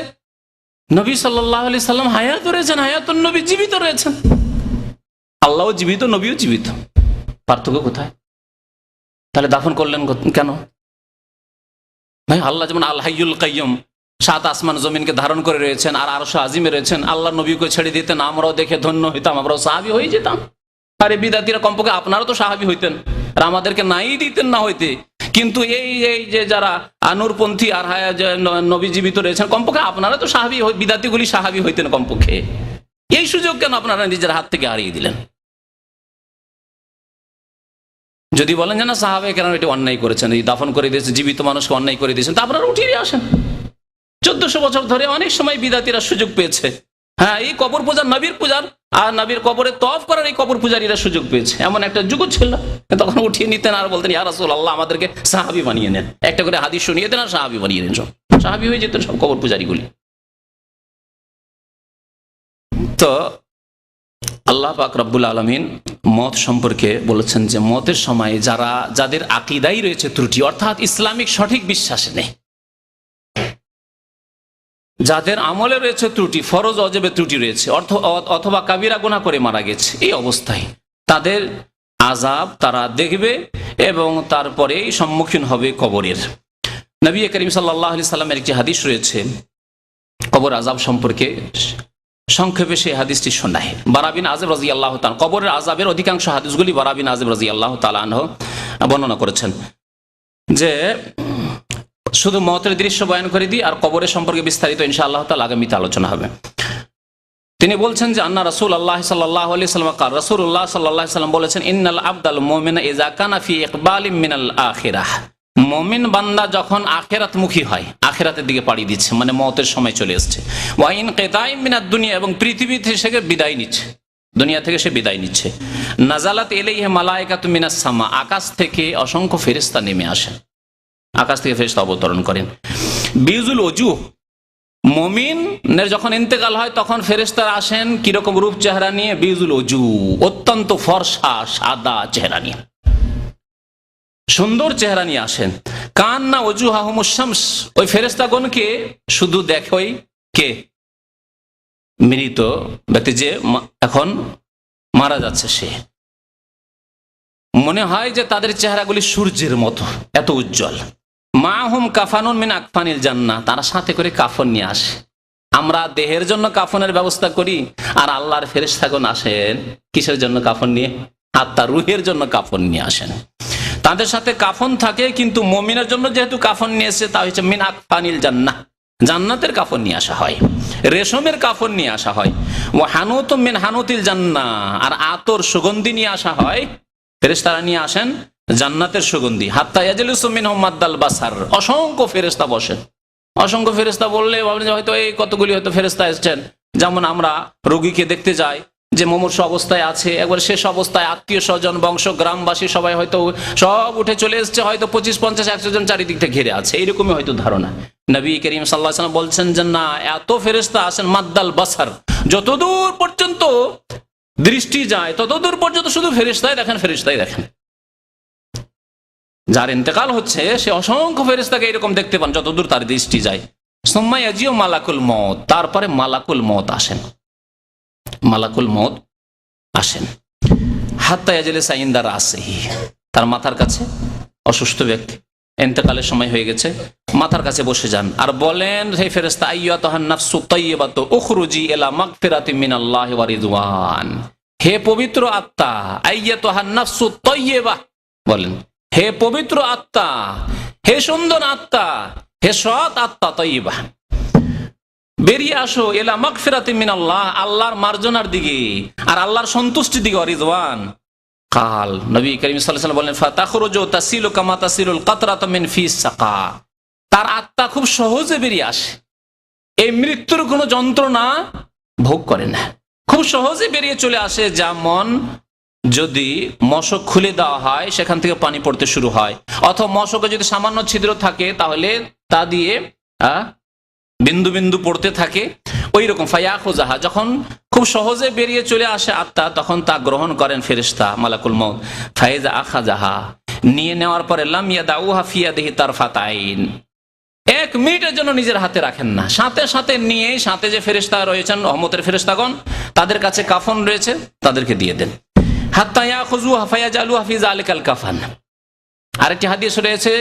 নবী সাল্লাল্লাহু আলাইহি সাল্লাম হায়াত রয়েছেন, হায়াতুন নবী, জীবিত রয়েছেন। আল্লাহও জীবিত, নবীও জীবিত। পার্থক্য কোথায়? তাহলে দাফন করলেন কেন? ভাই, আল্লাহ যেমন আল হাইয়ুল কাইয়ুম, 7 আসমান জমিনকে ধারণ করে রয়েছেন, আর আরশে আজিমে রয়েছেন, আল্লাহ নবীকে ছেড়ে দিতেন, আমরাও দেখে ধন্য হইতাম, আমরাও সাহাবী হয়ে যেতাম। আরে বিদাতিরা কমপক্ষে আপনারাও তো সাহাবী হইতেন, আর আমাদেরকে নাই দিতেন না হইতে। কিন্তু এই যে যারা নূরপন্থী আর নবী জীবিত রয়েছেন, কমপক্ষে আপনারা তো সাহাবী, বিদাতিগুলি সাহাবী হইতেন কমপক্ষে। এই সুযোগ কেন আপনারা নিজের হাত থেকে হারিয়ে দিলেন? যদি বলেন যে না, সাহাবে কেন এটা অন্যায় করেছেন, এই দাফন করে দিয়েছে, জীবিত মানুষকে অন্যায় করে দিয়েছেন, তা আপনারা উঠিয়ে আসেন। 1400 বছর ধরে অনেক সময় বিদাতিরা সুযোগ পেয়েছে। হ্যাঁ, এই কবর পূজার, নবীর পূজার আর নবীর কবরে তওয়াফ করার এই কবর পূজারীরা সুযোগ পেয়েছে। এমন একটা যুগ ছিল, তখন উঠিয়ে নিতেন আর বলতেন ইয়া রাসূলুল্লাহ, আমাদেরকে সাহাবী বানিয়ে নেন। একটা করে হাদিস শুনিয়ে দেন আর সাহাবী বানিয়ে নেন। সব সাহাবী হয়ে যেতেন সব কবর পূজারীগুলি। তো আল্লাহ পাক রব্বুল আলামিন মত সম্পর্কে বলেছেন যে মতের সময় যাদের আকীদাই রয়েছে ত্রুটি, অর্থাৎ ইসলামিক সঠিক বিশ্বাসে নেই, যাদের আমলে রয়েছে ত্রুটি, ফরজ ওয়াজিবে ত্রুটি রয়েছে, অথবা কাবিরা গুনাহ করে মারা গেছে, এই অবস্থায় তাদের আযাব তারা দেখবে এবং তারপরেই সম্মুখীন হবে কবরের। নবী করিম সাল্লাল্লাহু আলাইহি সাল্লামের একটি হাদিস রয়েছে কবর আযাব সম্পর্কে, সংক্ষেপে সেই হাদিসটি শোনায়। বারা বিন আযিব রাদিয়াল্লাহু তাআলা, কবরের আযাবের অধিকাংশ হাদিসগুলি বারা বিন আযিব রাদিয়াল্লাহু তাআলা আনহু বর্ণনা করেছেন। যে শুধু মওতের দৃশ্য বয়ান করে দিই, আর কবরের সম্পর্কে বিস্তারিত ইনশাআল্লাহ তাআলা আগামীতে আলোচনা হবে। তিনি বলছেন যে আন্না রাসূলুল্লাহ সাল্লাল্লাহু আলাইহি সাল্লাম কাল, রাসূলুল্লাহ সাল্লাল্লাহু আলাইহি সাল্লাম বলেছেন, ইন্নাল আবদাল মুমিনা ইযা কানা ফি ইকবালিম মিনাল আখিরাহ, মুমিন বান্দা যখন আখিরাতমুখী হয়, আখিরাতের দিকে পাড়ি দিচ্ছে, মানে মওতের সময় চলে আসছে, ওয়া ইন কিতাইম মিনাদ দুনিয়া, এবং পৃথিবী থেকে সে বিদায় নিচ্ছে, দুনিয়া থেকে সে বিদায় নিচ্ছে, নাজালাত ইলাইহি মালায়েকাতু মিনাস সামা, আকাশ থেকে অসংখ্য ফেরেশতা নেমে আসেন, আকাশ থেকে ফেরেশতা অবতরণ করেন। বিজুল ওজুহ, মুমিনের যখন ইন্তেকাল হয় তখন ফেরেশতারা আসেন কিরকম রূপ চেহারা নিয়ে? বিজুল ওজুহ, অত্যন্ত ফর্সা সাদা চেহারা নিয়ে, সুন্দর চেহারা নিয়ে আসেন। কান্না ওজুহাহুমুশ শামস, ওই ফেরেশতাগণকে শুধু দেখোই কে? মৃত ব্যক্তি, যে এখন মারা যাচ্ছে, সে মনে হয় যে তাদের চেহারাগুলি সূর্যের মতো, এত উজ্জ্বল। মাহুম কাফানুন মিন আকফানিল জান্নাহ, তারা সাথে করে কাফন নিয়ে আসে। আমরা দেহের জন্য কাফনের ব্যবস্থা করি, আর আল্লাহর ফেরেশতাগণ আসেন কিসের জন্য? কাফন নিয়ে। আত্মার রুহের জন্য কাফন নিয়ে আসেন। তাদের সাথে কাফন থাকে, কিন্তু মুমিনের জন্য যেহেতু কাফন নিয়ে এসে, তা হচ্ছে মিন আকফানিল জান্নাহ, জান্নাতের কাফন নিয়ে আসা হয়, রেশমের কাফন নিয়ে আসা হয়। ওয়া হানুতুম মিন হানুতিল জান্নাহ, আর আতর সুগন্ধি নিয়ে আসা হয়, ফেরেশতারা নিয়ে আসেন জান্নাতের সুগন্ধি। হাত্তা ইয়াজলিসু মিনহুম মাদ্দাল বাসার, অসংখ্য ফেরেশতা বসেন। অসংখ্য ফেরেশতা বললে হয়তো এই কতগুলি হয়তো ফেরেশতা এসেছেন। যেমন আমরা রোগীকে দেখতে যাই, যে মুমূর্ষু অবস্থায় আছে, একবার শেষ অবস্থায় আত্মীয় স্বজন, বংশ, গ্রামবাসী সবাই হয়তো সব উঠে চলে এসছে, হয়তো 25, 50, 100 জন চারিদিক থেকে ঘিরে আছে, এইরকমই হয়তো ধারণা। নবী করিম সাল্লাল্লাহু আলাইহি ওয়াসাল্লাম বলছেন যে না, এত ফেরেশতা আসেন মাদ্দাল বাসার, যতদূর পর্যন্ত দৃষ্টি যায় ততদূর পর্যন্ত শুধু ফেরেশতাই দেখেন, ফেরেশতাই দেখেন। যার ইন্তেকাল হচ্ছে সে অসংখ্য ফেরেশতাকে এরকম দেখতে পান যতদূর তার দৃষ্টি যায়। সুম্মা ইয়াজিউ মালাকুল মউত, তারপরে মালাকুল মউত আসেন, মালাকুল মউত আসেন। হাত্তা ইয়াজলিসা ইনদা রাসিহি, তার মাথার কাছে, অসুস্থ ব্যক্তি, ইন্তেকালের সময় হয়ে গেছে, মাথার কাছে বসে যান আর বলেন, হে ফেরেশতা, আইয়াতুহান নাফসু তাইয়্যিবাতু উখরুজি ইলা মাগফিরাতিম মিনাল্লাহি ওয়া রিদওয়ান, হে পবিত্র আত্মা, আইয়াতুহান নাফসুত তাইয়্যিবা, বলেন হে পবিত্র আত্মা, হে সুন্দর আত্মা, হে সৎ আত্মা তাইয়্যিবা, বেরিয়ে আসো ইলা মাগফিরাতিন মিনাল্লাহ, আল্লাহর মার্জনার দিকে আর আল্লাহর সন্তুষ্টির দিকে, রিজওয়ান। কাল নবী করিম সাল্লাল্লাহু আলাইহি ওয়াসাল্লাম বলেন ফাতাখরুজু তাসিলু কামা তাসিলুল কাতরাতু মিন ফিস সাকা, তার আত্মা খুব সহজে বেরিয়ে আসে, এই মৃত্যুর কোনো যন্ত্রণা ভোগ করে না, খুব সহজে বেরিয়ে চলে আসে। যেমন যদি মশক খুলে দেওয়া হয় সেখান থেকে পানি পড়তে শুরু হয়, অথবা মশকে যদি সামান্য ছিদ্র থাকে তাহলে তা দিয়ে বিন্দু বিন্দু পড়তে থাকে, ওই রকম ফায়াখুজাহা, যখন খুব সহজে বেরিয়ে চলে আসে আত্মা, তখন তা গ্রহণ করেন ফেরেশতা মালাকুল মউত। ফাইজা আখাজাহা, নিয়ে নেওয়ার পরে লাম ইয়াদাউহা ফি ইয়াদিহি তারফাত আইন, 1 মিনিটের জন্য নিজের হাতে রাখেন না, সাথে সাথে নিয়ে, সাথে যে ফেরেশতা রয়েছেন রহমতের ফেরেশতাগণ, তাদের কাছে কাফন রয়েছে, তাদেরকে দিয়ে দেন। হাত্তা ইয়াখুযুহা ফায়াজালুহা ফি যালিকাল কাফান। আরেকটি হাদিস রয়েছে,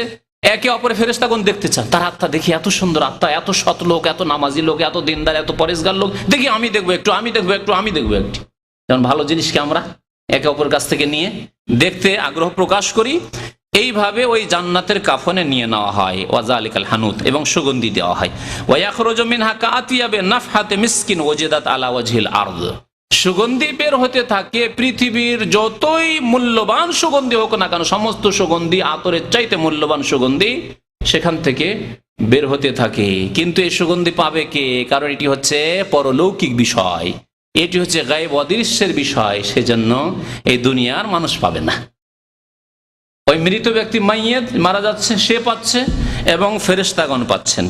একে অপরের ফেরেশতাগণ দেখতে চান, তার আত্মা দেখি এত সুন্দর আত্মা, এত সৎ লোক, এত নামাজি লোক, এত দিনদার, এত পরেশগার লোক, দেখি আমি দেখবো একটু, আমি দেখবো একটু, আমি দেখবো একটু। যেমন ভালো জিনিসকে আমরা একে অপরের কাছ থেকে নিয়ে দেখতে আগ্রহ প্রকাশ করি, এইভাবে ওই জান্নাতের কাফনে নিয়ে নেওয়া হয়। ওয়াজালিকাল হানুত, এবং সুগন্ধি দেওয়া হয়। ওয়ায়াখরুজু মিনহা কাআতিয়াবে নাফহাতে মিসকিন ওয়াজিদাত আলা ওয়াজহিল আরদ, সুগন্ধি বের হতে থাকে, পৃথিবীর যতই মূল্যবান সুগন্ধি হোক না কেন, সমস্ত সুগন্ধি আতরের চাইতে মূল্যবান সুগন্ধি সেখান থেকে বের হতে থাকে। কিন্তু এই সুগন্ধি পাবে কে? কারণ এটি হচ্ছে পরলৌকিক বিষয়, এটি হচ্ছে গায়েব অদৃশ্যের বিষয়, সেজন্য এই দুনিয়ার মানুষ পাবে না। ওই মৃত ব্যক্তি মাইয়েত মারা যাচ্ছে, সে পাচ্ছে এবং ফেরেশতাগণ পাচ্ছেন।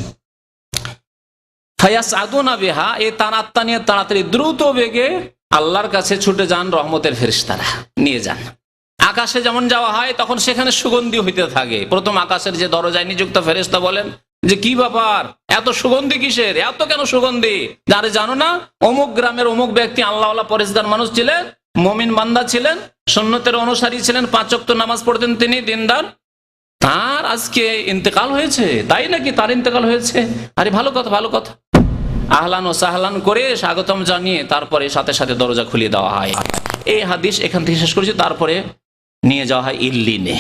ফায়াসআদুনা বিহা, এই তার আত্মা নিয়ে তাড়াতাড়ি দ্রুত বেগে আল্লাহর কাছে ছুটে যান রহমতের ফেরেশতারা, নিয়ে যান। আকাশে যেমন যাওয়া হয় তখন সেখানে সুগন্ধি হইতে থাকে। প্রথম আকাশের যে দরজায় নিযুক্ত ফেরেশতা বলেন যে কি ব্যাপার, এত সুগন্ধি কিসের, এত কেন সুগন্ধি? আরে জানো না, অমুক গ্রামের অমুক ব্যক্তি আল্লাহওয়ালা পরেশগার মানুষ ছিলেন, মুমিন বান্দা ছিলেন, সুন্নতের অনুসারী ছিলেন, 5 ওয়াক্ত নামাজ পড়তেন তিনি, দিনদার, তার আজকে ইন্তেকাল হয়েছে। তাই নাকি? তার ইন্তেকাল হয়েছে? আরে ভালো কথা, ভালো কথা। আহলান ও সাহলান করে স্বাগতম জানিয়ে তারপরে সাথে সাথে দরজা খুলিয়ে দেওয়া হয়। এই হাদিস এখান থেকে শেষ করেছি। তারপরে নিয়ে যাওয়া হয় ইল্লিনে।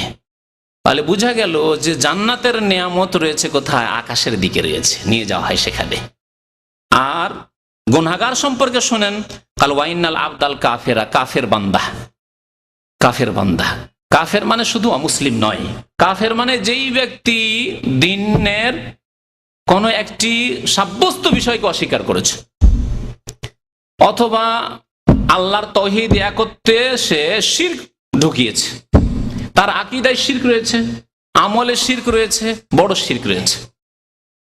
তাহলে বোঝা গেল যে জান্নাতের নিয়ামত রয়েছে কোথায়? আকাশের দিকে রয়েছে, নিয়ে যাওয়া হয় সেখানে। আর গুনাহগার সম্পর্কে শোনেন, কাল ওয়াইনাল আবদাল কাফেরা, কাফের বান্দা, কাফের বান্দা। কাফের মানে শুধু অমুসলিম নয়, কাফের মানে যেই ব্যক্তি দ্বীনের কোন একটি সাব্যস্ত বিষয়কে অস্বীকার করেছে, অথবা আল্লাহর তাওহীদ একত্বে সে শিরক ঢুকিয়েছে, তার আকীদায় শিরক রয়েছে, আমলে শিরক রয়েছে, বড় শিরক রয়েছে।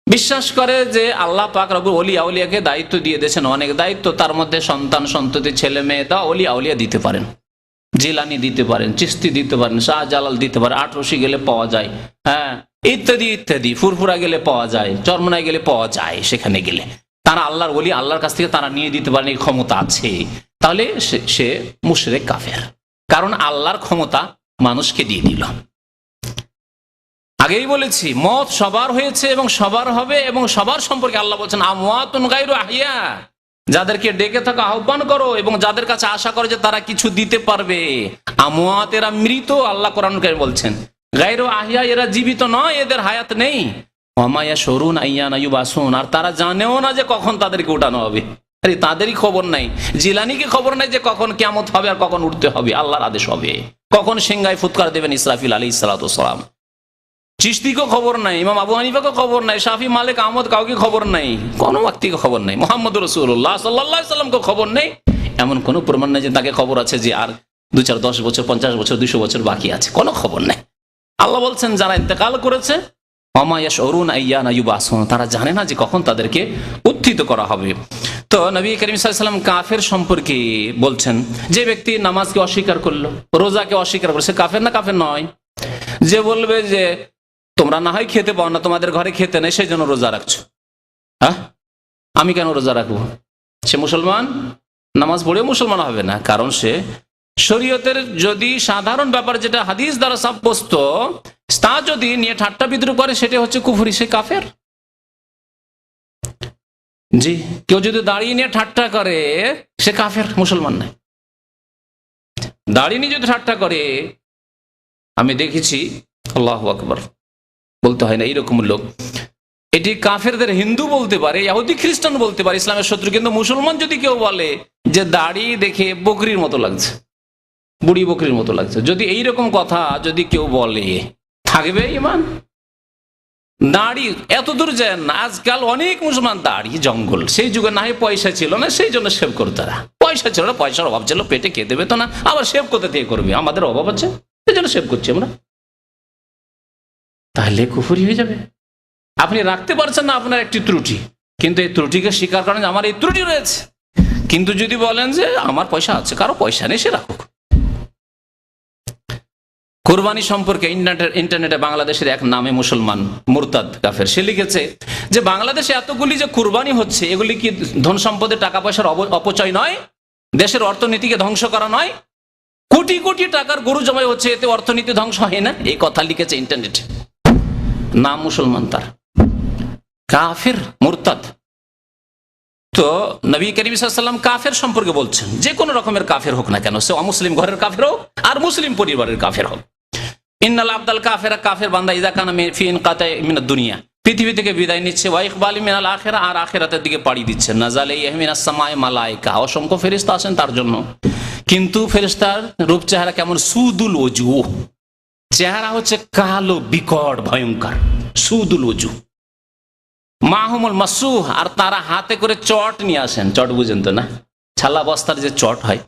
বিশ্বাস করে যে আল্লাহ পাক রব্বুল ওলিয়া আউলিয়াকে দায়িত্ব দিয়ে দিয়েছেন, অনেক দায়িত্ব, তার মধ্যে সন্তান সন্ততি ছেলে মেয়ে তা ওলিয়া আউলিয়া দিতে পারেন, জিলানি দিতে পারেন, চিস্তি দিতে পারেন, শাহজালাল দিতে পারেন, আটরশি গেলে পাওয়া যায়, হ্যাঁ, ইত্যাদি ইত্যাদি, ফুরফুরা গেলে পাওয়া যায়, চরমনায় গেলে পাওয়া যায়। সেখানে গেলে তারা আল্লাহর ওলি, আল্লাহর কাছ থেকে তারা নিয়ে দিতে পারেন, এই ক্ষমতা আছে। তাহলে সে মুশরিক কাফের, কারণ আল্লাহর ক্ষমতা মানুষকে দিয়ে দিল। আগেই বলেছি, মত সবার হয়েছে এবং সবার হবে, এবং সবার সম্পর্কে আল্লাহ বলছেন আমওয়াতুন গায়রু আহিয়া, যাদেরকে ডেকে থাকা আহ্বান করো এবং যাদের কাছে আশা করো যে তারা কিছু দিতে পারবে। আমওয়াত, এরা মৃত, আল্লাহ কোরআন কারীমে বলছেন। গায়রু আহিয়া, এরা জীবিত নয়, এদের হায়াত নেই। ওয়া ইয়াশুরুন আইয়ানা ইউবাসুন, আর তারা জানেও না যে কখন তাদেরকে উঠানো হবে। আরে তাদেরই খবর নাই, জিলানিকে খবর নাই যে কখন কিয়ামত হবে আর কখন উঠতে হবে, আল্লাহর আদেশ হবে, কখন সিংহায় ফুৎকার দেবেন ইসরাফিল আলাইহিস সালাতু ওয়াস সালাম। চিশতিকে খবর নাই, ইমাম আবু হানিফাকে খবর নাই, শাফি মালিক আহমদ কাউকে খবর নাই, কোন ব্যক্তিকে খবর নাই, মুহাম্মদ রাসূলুল্লাহ সাল্লাল্লাহু আলাইহি ওয়াসাল্লামকে খবর নেই। এমন কোন প্রমাণ নেই যে তাকে খবর আছে যে আর 2, 4, 10 বছর, 50 বছর, 200 বছর বাকি আছে, কোনো খবর নেই। আল্লাহ বলছেন যারা ইন্তেকাল করেছে, ওয়া ইয়াশউরুন আইয়ানা ইউবাসুন, তারা জানে না যে কখন তাদেরকে উত্থিত করা হবে। তো নবী করিম সাল্লাল্লাহু আলাইহি ওয়াসাল্লাম কাফের সম্পর্কে বলছেন, যে ব্যক্তি নামাজকে অস্বীকার করলো, রোজাকে অস্বীকার করলো, সে কাফের না কাফের নয়? যে বলবে যে তোমরা না হয় খেতে পাও না, তোমাদের ঘরে খেতে নেই, সেই জন্য রোজা রাখছো, হ্যাঁ, আমি কেন রোজা রাখবো? সে মুসলমান, নামাজ পড়েও মুসলমান হবে না, কারণ সে শরীয়তের যদি সাধারণ ব্যাপার যেটা হাদিস দ্বারা সাব্যস্ত তা যদি নিয়ে ঠাট্টা বিদ্রুপ করে, সেটা হচ্ছে কুফরি, সে কাফের। জি, কেউ যদি দাঁড়িয়ে নিয়ে ঠাট্টা করে, সে কাফের, মুসলমান নয়। দাড়ি নিয়ে যদি ঠাট্টা করে, আমি দেখেছি, আল্লাহু আকবার, বলতে হয় না এইরকম লোক, এটি কাফেরদের হিন্দু বলতে পারে, ইহুদি খ্রিস্টান বলতে পারে, ইসলামের শত্রু, কিন্তু মুসলমান যদি কেউ বলে যে দাড়ি দেখে বকরির মতো লাগছে, বুড়ি বকরির মতো লাগছে, যদি এইরকম কথা যদি কেউ বলে, থাকবে ঈমান? দাড়ি এত দূর যায় না, আজকাল অনেক মুসলমান দাড়ি জঙ্গল, সেই যুগে না হয় পয়সা ছিল না, সেই জন্য সেভ করতো তারা, পয়সা ছিল না, পয়সার অভাব ছিল, পেটে খেতে পেতো না, আবার সেভ করতে থেকে করবে, আমাদের অভাব আছে সেই জন্য সেভ করছি আমরা, তাহলে কুফরি হয়ে যাবে। আপনি রাখতে পারছেন না আপনার একটি ত্রুটি, কিন্তু এই ত্রুটিকে স্বীকার করেন যে আমার এই ত্রুটি রয়েছে, কিন্তু যদি বলেন যে আমার পয়সা আছে, কারো পয়সা নেই, সে রাখুক। কোরবানি সম্পর্কে ইন্টারনেটে বাংলাদেশের এক নামে মুসলমান মুরতাদ কাফের, সে লিখেছে যে বাংলাদেশে এতগুলি যে কোরবানি হচ্ছে, এগুলি কি ধন সম্পদে টাকা পয়সার অপচয় নয়? দেশের অর্থনীতিকে ধ্বংস করা নয়? কোটি কোটি টাকার গরু জমাই হচ্ছে, এতে অর্থনীতি ধ্বংস হয় না? এই কথা লিখেছে ইন্টারনেটে, নাম মুসলমান তার, কাফের মুরতাদ। তো নবী করিম সাল্লাল্লাহু আলাইহি ওয়াসাল্লাম কাফের সম্পর্কে বলছেন, যে কোনো রকমের কাফের হোক না কেন, সে অমুসলিম ঘরের কাফের হোক আর মুসলিম পরিবারের কাফের হোক। ইন্নাল আবদাল কাফেরা, কাফের বান্দা, ইযা কানা ফি ইনকাতাই মিনাদ দুনিয়া, পৃথিবী থেকে বিদায় নিচ্ছে, ওয়া ইকবালি মিনাল আখিরা, আর আখিরাতের দিকে পাড়ি দিচ্ছে, নাযালা ইলাইহি মিনাস সামাই মালায়েকা, অসংখ্য ফেরেশতা আছেন তার জন্য। কিন্তু ফেরেশতার রূপ চেহারা কেমন? সুদুল ওজুহ, চেহারা হচ্ছে কালো, বিকট, ভয়ঙ্কর, সুদুল ওজুহ। মাহুমুল মাসুহ, আর তারা হাতে করে চট নিয়ে আসেন, চট বুঝেন তো না, ছালা বস্তার যে চট হয়,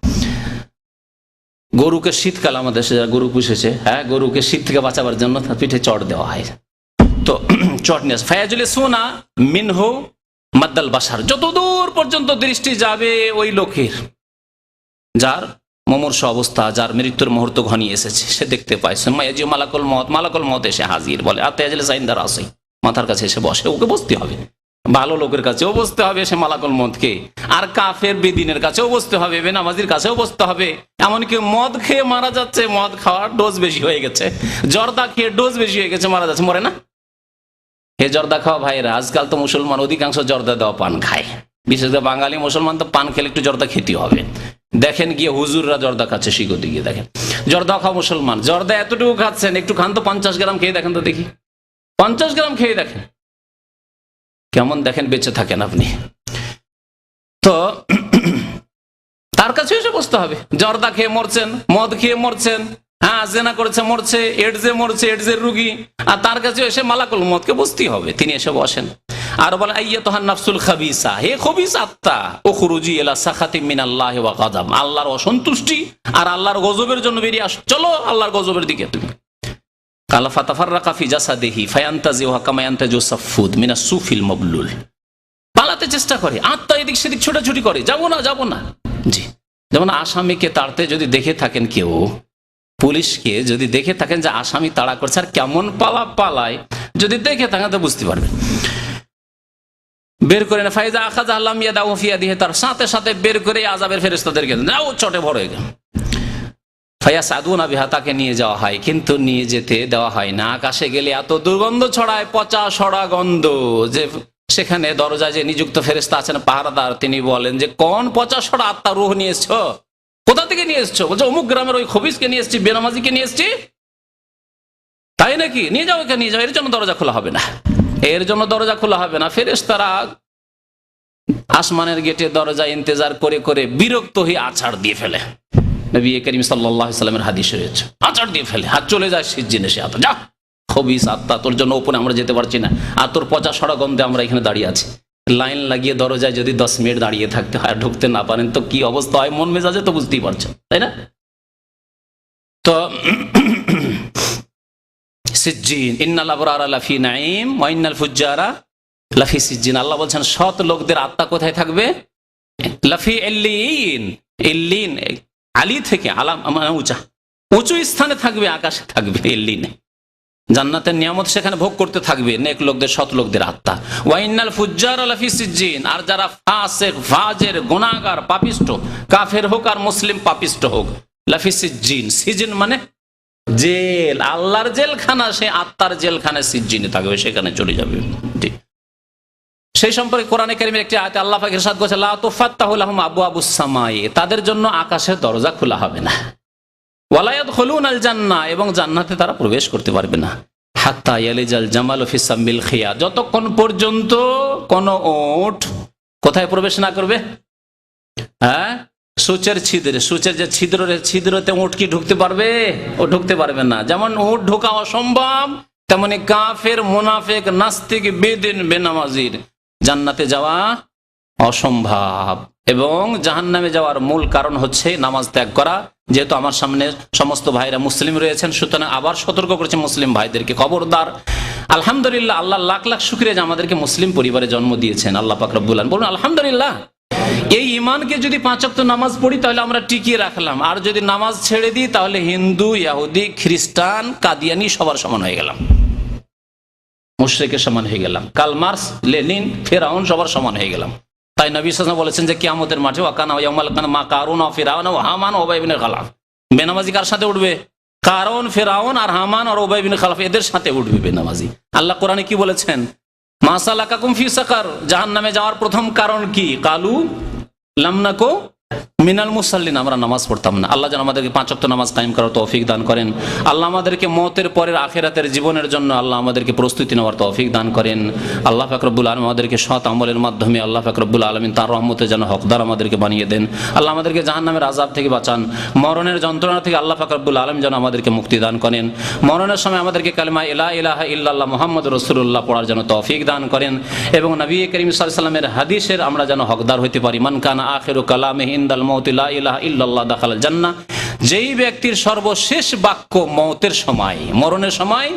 গরুকে শীতকাল, আমাদের দেশে যারা গরু পুষেছে, হ্যাঁ, গরুকে শীত থেকে বাঁচাবার জন্য তার পিঠে চট দেওয়া হয়, তো চট নিয়ে আসে। ফায়াজুল সোনা মিনহু মাদ্দাল বাসার, যতদূর পর্যন্ত দৃষ্টি যাবে ওই লোকের, যার মুমূর্ষ অবস্থা, যার মৃত্যুর মুহূর্ত ঘনিয়ে এসেছে, সে দেখতে পায়। মায়াজি মালাকুল মত, মালাকুল মত এসে হাজির, বলে আতেয়াজলে সাইন্দার আসে, মাথার কাছে এসে বসে, ওকে বসতে হবে, ভালো লোকের কাছেও বসতে হবে সে মালাকুল মদকে, আর কাফের বেদিনের কাছেও বসতে হবে, বেনামাজির কাছেও বসতে হবে। এমনকি মদ খেয়ে মারা যাচ্ছে, মদ খাওয়ার ডোজ বেশি হয়ে গেছে, জর্দা খেয়ে ডোজ বেশি হয়ে গেছে, মারা যাচ্ছে, মরে না? হে জর্দা খাওয়া ভাইরা, আজকাল তো মুসলমান অধিকাংশ জর্দা দেওয়া পান খায়, বিশেষ করে বাঙালি মুসলমান তো পান খেলে একটু জর্দা খেতে হবে। দেখেন গিয়ে হুজুররা জর্দা খাচ্ছে, শিখতে গিয়ে দেখেন জর্দা খাওয়া মুসলমান, জর্দা এতটুকু খাচ্ছেন, একটু খান তো, 50 গ্রাম খেয়ে দেখেন তো দেখি, 50 গ্রাম খেয়ে দেখেন কেমন দেখেন বেঁচে থাকেন আপনি। তো তার কাছে এসে বসতে হবে, জর্দা খেয়ে মরছেন, মদ খেয়ে মরছেন, হ্যাঁ, জেনা করেছে মরছে, এডসে মরছে, এডসের রুগী, আর তার কাছে এসে মালাকুল মদকে বসতেই হবে। তিনি এসে বসেন আর বলেন, আইয়াতুহান নাফসুল খাবিসা, হে খবিস আত্মা, উখরুজি ইলা সাখাতি মিনাল্লাহি ওয়া গাযাব, আল্লাহর অসন্তুষ্টি আর আল্লাহর গজবের জন্য বেরিয়ে আসো, চলো আল্লাহর গজবের দিকে তুমি। কালা ফাতাফাররাকা ফি জাসাদিহি ফায়ান্তাজিউহা কামা ইয়ান্তাজু সাফুদ মিনাস সুফিল মাবলুল, পালাতে চেষ্টা করে, আত্মা এদিক সেদিক ছোটাছুটি করে, যাবো না যাবো না। জি, যেমন আসামিকে তাড়তে যদি দেখে থাকেন কেউ, পুলিশকে যদি দেখে থাকেন যে আসামি তাড়া করছে আর কেমন পালায়, যদি দেখে থাকেন তো বুঝতে পারবেন। বের করে না, ফাইজা আখাযা আল্লাহ ইয়াদাহু ফি ইয়াদিহি, তার সাথে সাথে বের করে আযাবের ফেরেশতাদেরকে যাও চটে ভরে গেল। ফায়াসাদুনা বিহা, তাকে নিয়ে যাওয়া হয়, কিন্তু নিয়ে যেতে দেওয়া হয় না। আকাশে গেলে এত দুর্গন্ধ ছড়ায়, পচা সড়া গন্ধ, যে সেখানে দরজায় যে নিযুক্ত ফেরেশতা আছেন পাহারাদার, তিনি বলেন যে কোন পচা সড়া আত্মা রূহ নিয়ে এসছো, কোথা থেকে নিয়ে এসছো? বলছে অমুক গ্রামের ওই খবিসকে নিয়ে এসছি, বেনামাজিকে নিয়ে এসছি। তাই নাকি? নিয়ে যাও, একে নিয়ে যাও, এর জন্য দরজা খোলা হবে না, এর জন্য দরজা খোলা হবে না। ফেরেশতারা আসমানের গেটে দরজা ইন্তজার করে করে বিরক্ত হয়ে আছাড় দিয়ে ফেলে। নবী করিম সাল্লাল্লাহু আলাইহি ওয়াসাল্লামের হাদিসে রয়েছে, আছাড় দিয়ে ফেলে, হাত চলে যায় সিজ্জিনে, সে আত্মা, যা খবিস আত্মা, তোর জন্য ওপরে আমরা যেতে পারছি না, আর তোর পচা সড়া গন্ধে আমরা এখানে দাঁড়িয়ে আছি। লাইন লাগিয়ে দরজায় যদি 10 মিনিট দাঁড়িয়ে থাকতে হয়, ঢুকতে না পারেন তো কি অবস্থা হয় মন মেজাজে, তো বুঝতেই পারছেন, তাই না? তো সিজ্জিন, ইন্নাল আবরারা লাফি নাঈম ওয়া ইন্নাল ফুজ্জারা লাফি সিজ্জিন, আল্লাহ বলছেন সৎ লোকদের আত্মা কোথায় থাকবে? লাফি ইল্লিন, ইল্লিন আলী থেকে, আলাম উঁচা, উঁচু স্থানে থাকবে, আকাশে থাকবে, ইল্লিনে, জান্নাতের নিয়ামত সেখানে ভোগ করতে থাকবে নেক লোকদের, সৎ লোকদের আত্মা। ওয়া ইন্নাল ফুজ্জারা লাফি সিজ্জিন, আর যারা ফাসিক, ফাজির, গুনাহগার, পাপিষ্ট, কাফের হোক আর মুসলিম পাপিষ্ট হোক, লাফি সিজ্জিন, সিজিন মানে জেল, আল্লাহর জেলখানা, সে আত্মার জেলখানা সিজ্জিনে থাকবে, সেখানে চলে যাবে। ঠিক সেই সম্পর্কে কোরআনে কারীমের একটি আয়াতে আল্লাহ পাক ইরশাদ করেছেন, লা তুফাত্তাহু লাহুম আবওয়াবুস সামাই, তাদের জন্য আকাশের দরজা খোলা হবে না। ওয়ালা ইয়াদখুলুনাল জান্নাহ, এবং জান্নাতে তারা প্রবেশ করতে পারবে না। হাত্তা ইয়ালিজাল জামালু ফি সাম্মিল খিয়াত, যতক্ষণ পর্যন্ত কোন ওট কোথায় প্রবেশ না করবে? হ্যাঁ, সূচের ছিদ্রে, সূচের যে ছিদ্রতে উট কি ঢুকতে পারবে? ও ঢুকতে পারবে না। যেমন উট ঢোকা অসম্ভব, তেমনি কাফের, মুনাফিক, নাস্তিক, বেদিন, বেনামাজির জান্নাতে যাওয়া অসম্ভব। এবং জাহান্নামে যাওয়ার মূল কারণ হচ্ছে নামাজ ত্যাগ করা। যেহেতু আমার সামনে সমস্ত ভাইরা মুসলিম রয়েছেন, সুতরাং আবার সতর্ক করেছে মুসলিম ভাইদেরকে, খবরদার। আলহামদুলিল্লাহ, আল্লাহ লাখ লাখ শুকরিয়া যে আমাদেরকে মুসলিম পরিবারে জন্ম দিয়েছেন আল্লাহ পাক রব্বুল আলামিন। বলুন আলহামদুলিল্লাহ। এই ইমানকে যদি 5 ওয়াক্ত নামাজ পড়ি তাহলে আমরা টিকিয়ে রাখলাম, আর যদি নামাজ ছেড়ে দিই তাহলে হিন্দু, ইহুদি, খ্রিস্টান, কাদিয়ানি সবার সমান হয়ে গেলাম, মুশরিকের সমান হয়ে গেলাম, কার্ল মার্কস, লেনিন, ফেরাউন সবার সমান হয়ে গেলাম। তাই নবী সাল্লাল্লাহু আলাইহি ওয়াসাল্লাম বলেছেন যে কিয়ামতের মাঠে ওয়াকানা ইয়াউমাল কিয়ামাহ মা কারুন ওয়া ফিরাউন ওয়া হামান ওয়া উবাই ইবনে খালাফ, বেনামাজি কার সাথে উঠবে? কারুন, ফিরাউন আর হামান আর উবাই ইবনে খালাফ, এদের সাথে উঠবে বেনামাজি। আল্লাহ কোরআনে কি বলেছেন? মা সালাকাকুম ফি সাকার, জাহান্নামে যাওয়ার প্রথম কারণ কি? কালু লাম নাকু মিনাল মুসাল্লিন, আমরা নামাজ পড়তাম না। আল্লাহ যেন আমাদেরকে 5 ওয়াক্ত নামাজ কায়েম করার তৌফিক দান করেন। আল্লাহ আমাদেরকে মওতের পরের আখিরাতের জীবনের জন্য আল্লাহ আমাদেরকে প্রস্তুতি নেওয়ার তৌফিক দান করেন। আল্লাহ পাক রব্বুল আলামিন আমাদেরকে সৎ আমলের মাধ্যমে আল্লাহ পাক রব্বুল আলামিন তার রহমতে যেন হকদার আমাদেরকে বানিয়ে দেন। আল্লাহ আমাদেরকে জাহান্নামের আযাব থেকে বাঁচান, মরণের যন্ত্রণা থেকে আল্লাহ পাক রব্বুল আলামিন যেন আমাদেরকে মুক্তি দান করেন। মরণের সময় আমাদেরকে কালিমা লা ইলাহা ইল্লাল্লাহ মুহাম্মাদুর রাসূলুল্লাহ পড়ার জন্য তৌফিক দান করেন, এবং নবী করিম সাল্লাল্লাহু আলাইহি ওয়াসাল্লামের হাদিসের আমরা যেন হকদার হতে পারি। মান কানা আখিরু কালামিহি ইনদাল মাউতি লা ইলাহা ইল্লাল্লাহ দাখালাল জান্নাহ, যেই ব্যক্তির সর্বশেষ বাক্য মওতের সময়, মরণের সময়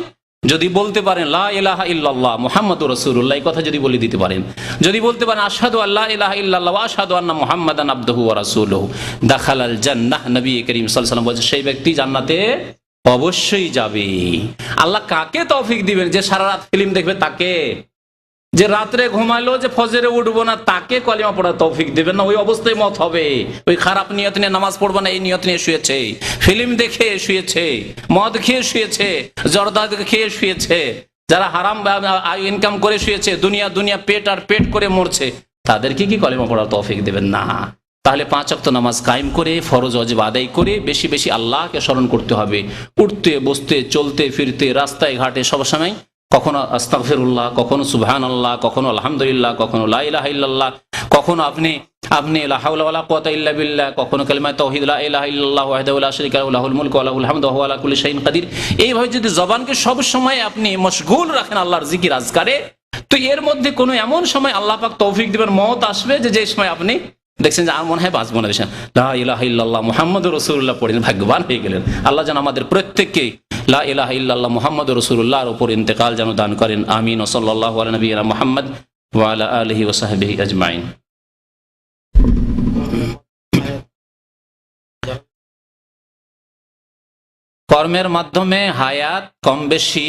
যদি বলতে পারেন লা ইলাহা ইল্লাল্লাহ মুহাম্মাদুর রাসূলুল্লাহ, এই কথা যদি বলে দিতে পারেন, যদি বলতে পারেন আশহাদু আল্লা ইলাহা ইল্লাল্লাহ ওয়া আশহাদু আন্না মুহাম্মাদান আবদুহু ওয়া রাসূলুহু দাখালাল জান্নাহ, নবী করিম সাল্লাল্লাহু আলাইহি ওয়াসাল্লাম বলেছেন সেই ব্যক্তি জান্নাতে অবশ্যই যাবে। আল্লাহ কাকে তৌফিক দিবেন? যে সারা রাত ফিল্ম দেখবে তাকে, যে রাত্রে ঘুমালো যে ফজরে উঠবো না তাকে কলিমা পড়ার তৌফিক দিবেন না। ওই অবস্থায় মত হবে, ওই খারাপ নিয়ত নিয়ে নামাজ পড়বো না এই নিয়ত নিয়ে শুয়েছে, ফিল্ম দেখে শুয়েছে, মদ খেয়ে শুয়েছে, জর্দা খেয়ে শুয়েছে, যারা হারাম ইনকাম করে শুয়েছে, দুনিয়া দুনিয়া পেট আর পেট করে মরছে, তাদেরকে কি কলিমা পড়ার তৌফিক দিবেন না? তাহলে 5 ওয়াক্ত নামাজ কায়েম করে ফরজ ওয়াজিব আদায় করে বেশি বেশি আল্লাহকে স্মরণ করতে হবে। উঠতে বসতে চলতে ফিরতে রাস্তায় ঘাটে সবসময় কখনো আস্তাগফিরুল্লাহ, কখনো সুবহানাল্লাহ, কখনো আলহামদুলিল্লাহ, কখনো লা ইলাহা ইল্লাল্লাহ, কখনো আপনি লা হাওলা ওয়ালা কুওয়াতা ইল্লা বিল্লাহ, কখনো কালিমা তাওহীদ লা ইলাহা ইল্লাল্লাহ ওয়াহদাহু লা শারীকা লাহু লাহুল মুলকু ওয়া লাহুল হামদু ওয়া হুয়া আলা কুল্লি শাইইন কাদির। এইভাবে যদি জবানকে সব সময় আপনি মশগুল রাখেন আল্লাহর জিকির আজকারে, তো এর মধ্যে কোনো এমন সময় আল্লাহ পাক তৌফিক দিবেন, মওত আসবে যে সময় আপনি দেখছেন যে আর মনে হয় বাঁচবো না, লা ইলাহা ইল্লাল্লাহ মুহাম্মাদুর রাসূলুল্লাহ পড়েন, ভাগ্যবান হয়ে গেলেন। আল্লাহ যেন আমাদের প্রত্যেককে লা ইলাহা ইল্লাল্লাহ মুহাম্মাদুর রাসূলুল্লাহর উপর ইন্তেকাল যেন দান করেন। আমিন। ওয়া সাল্লাল্লাহু আলা নবিয়িনা মুহাম্মদ ওয়া আলা আলিহি ওয়া সাহবিহি আজমাইন। কর্মের মাধ্যমে হায়াত কম বেশি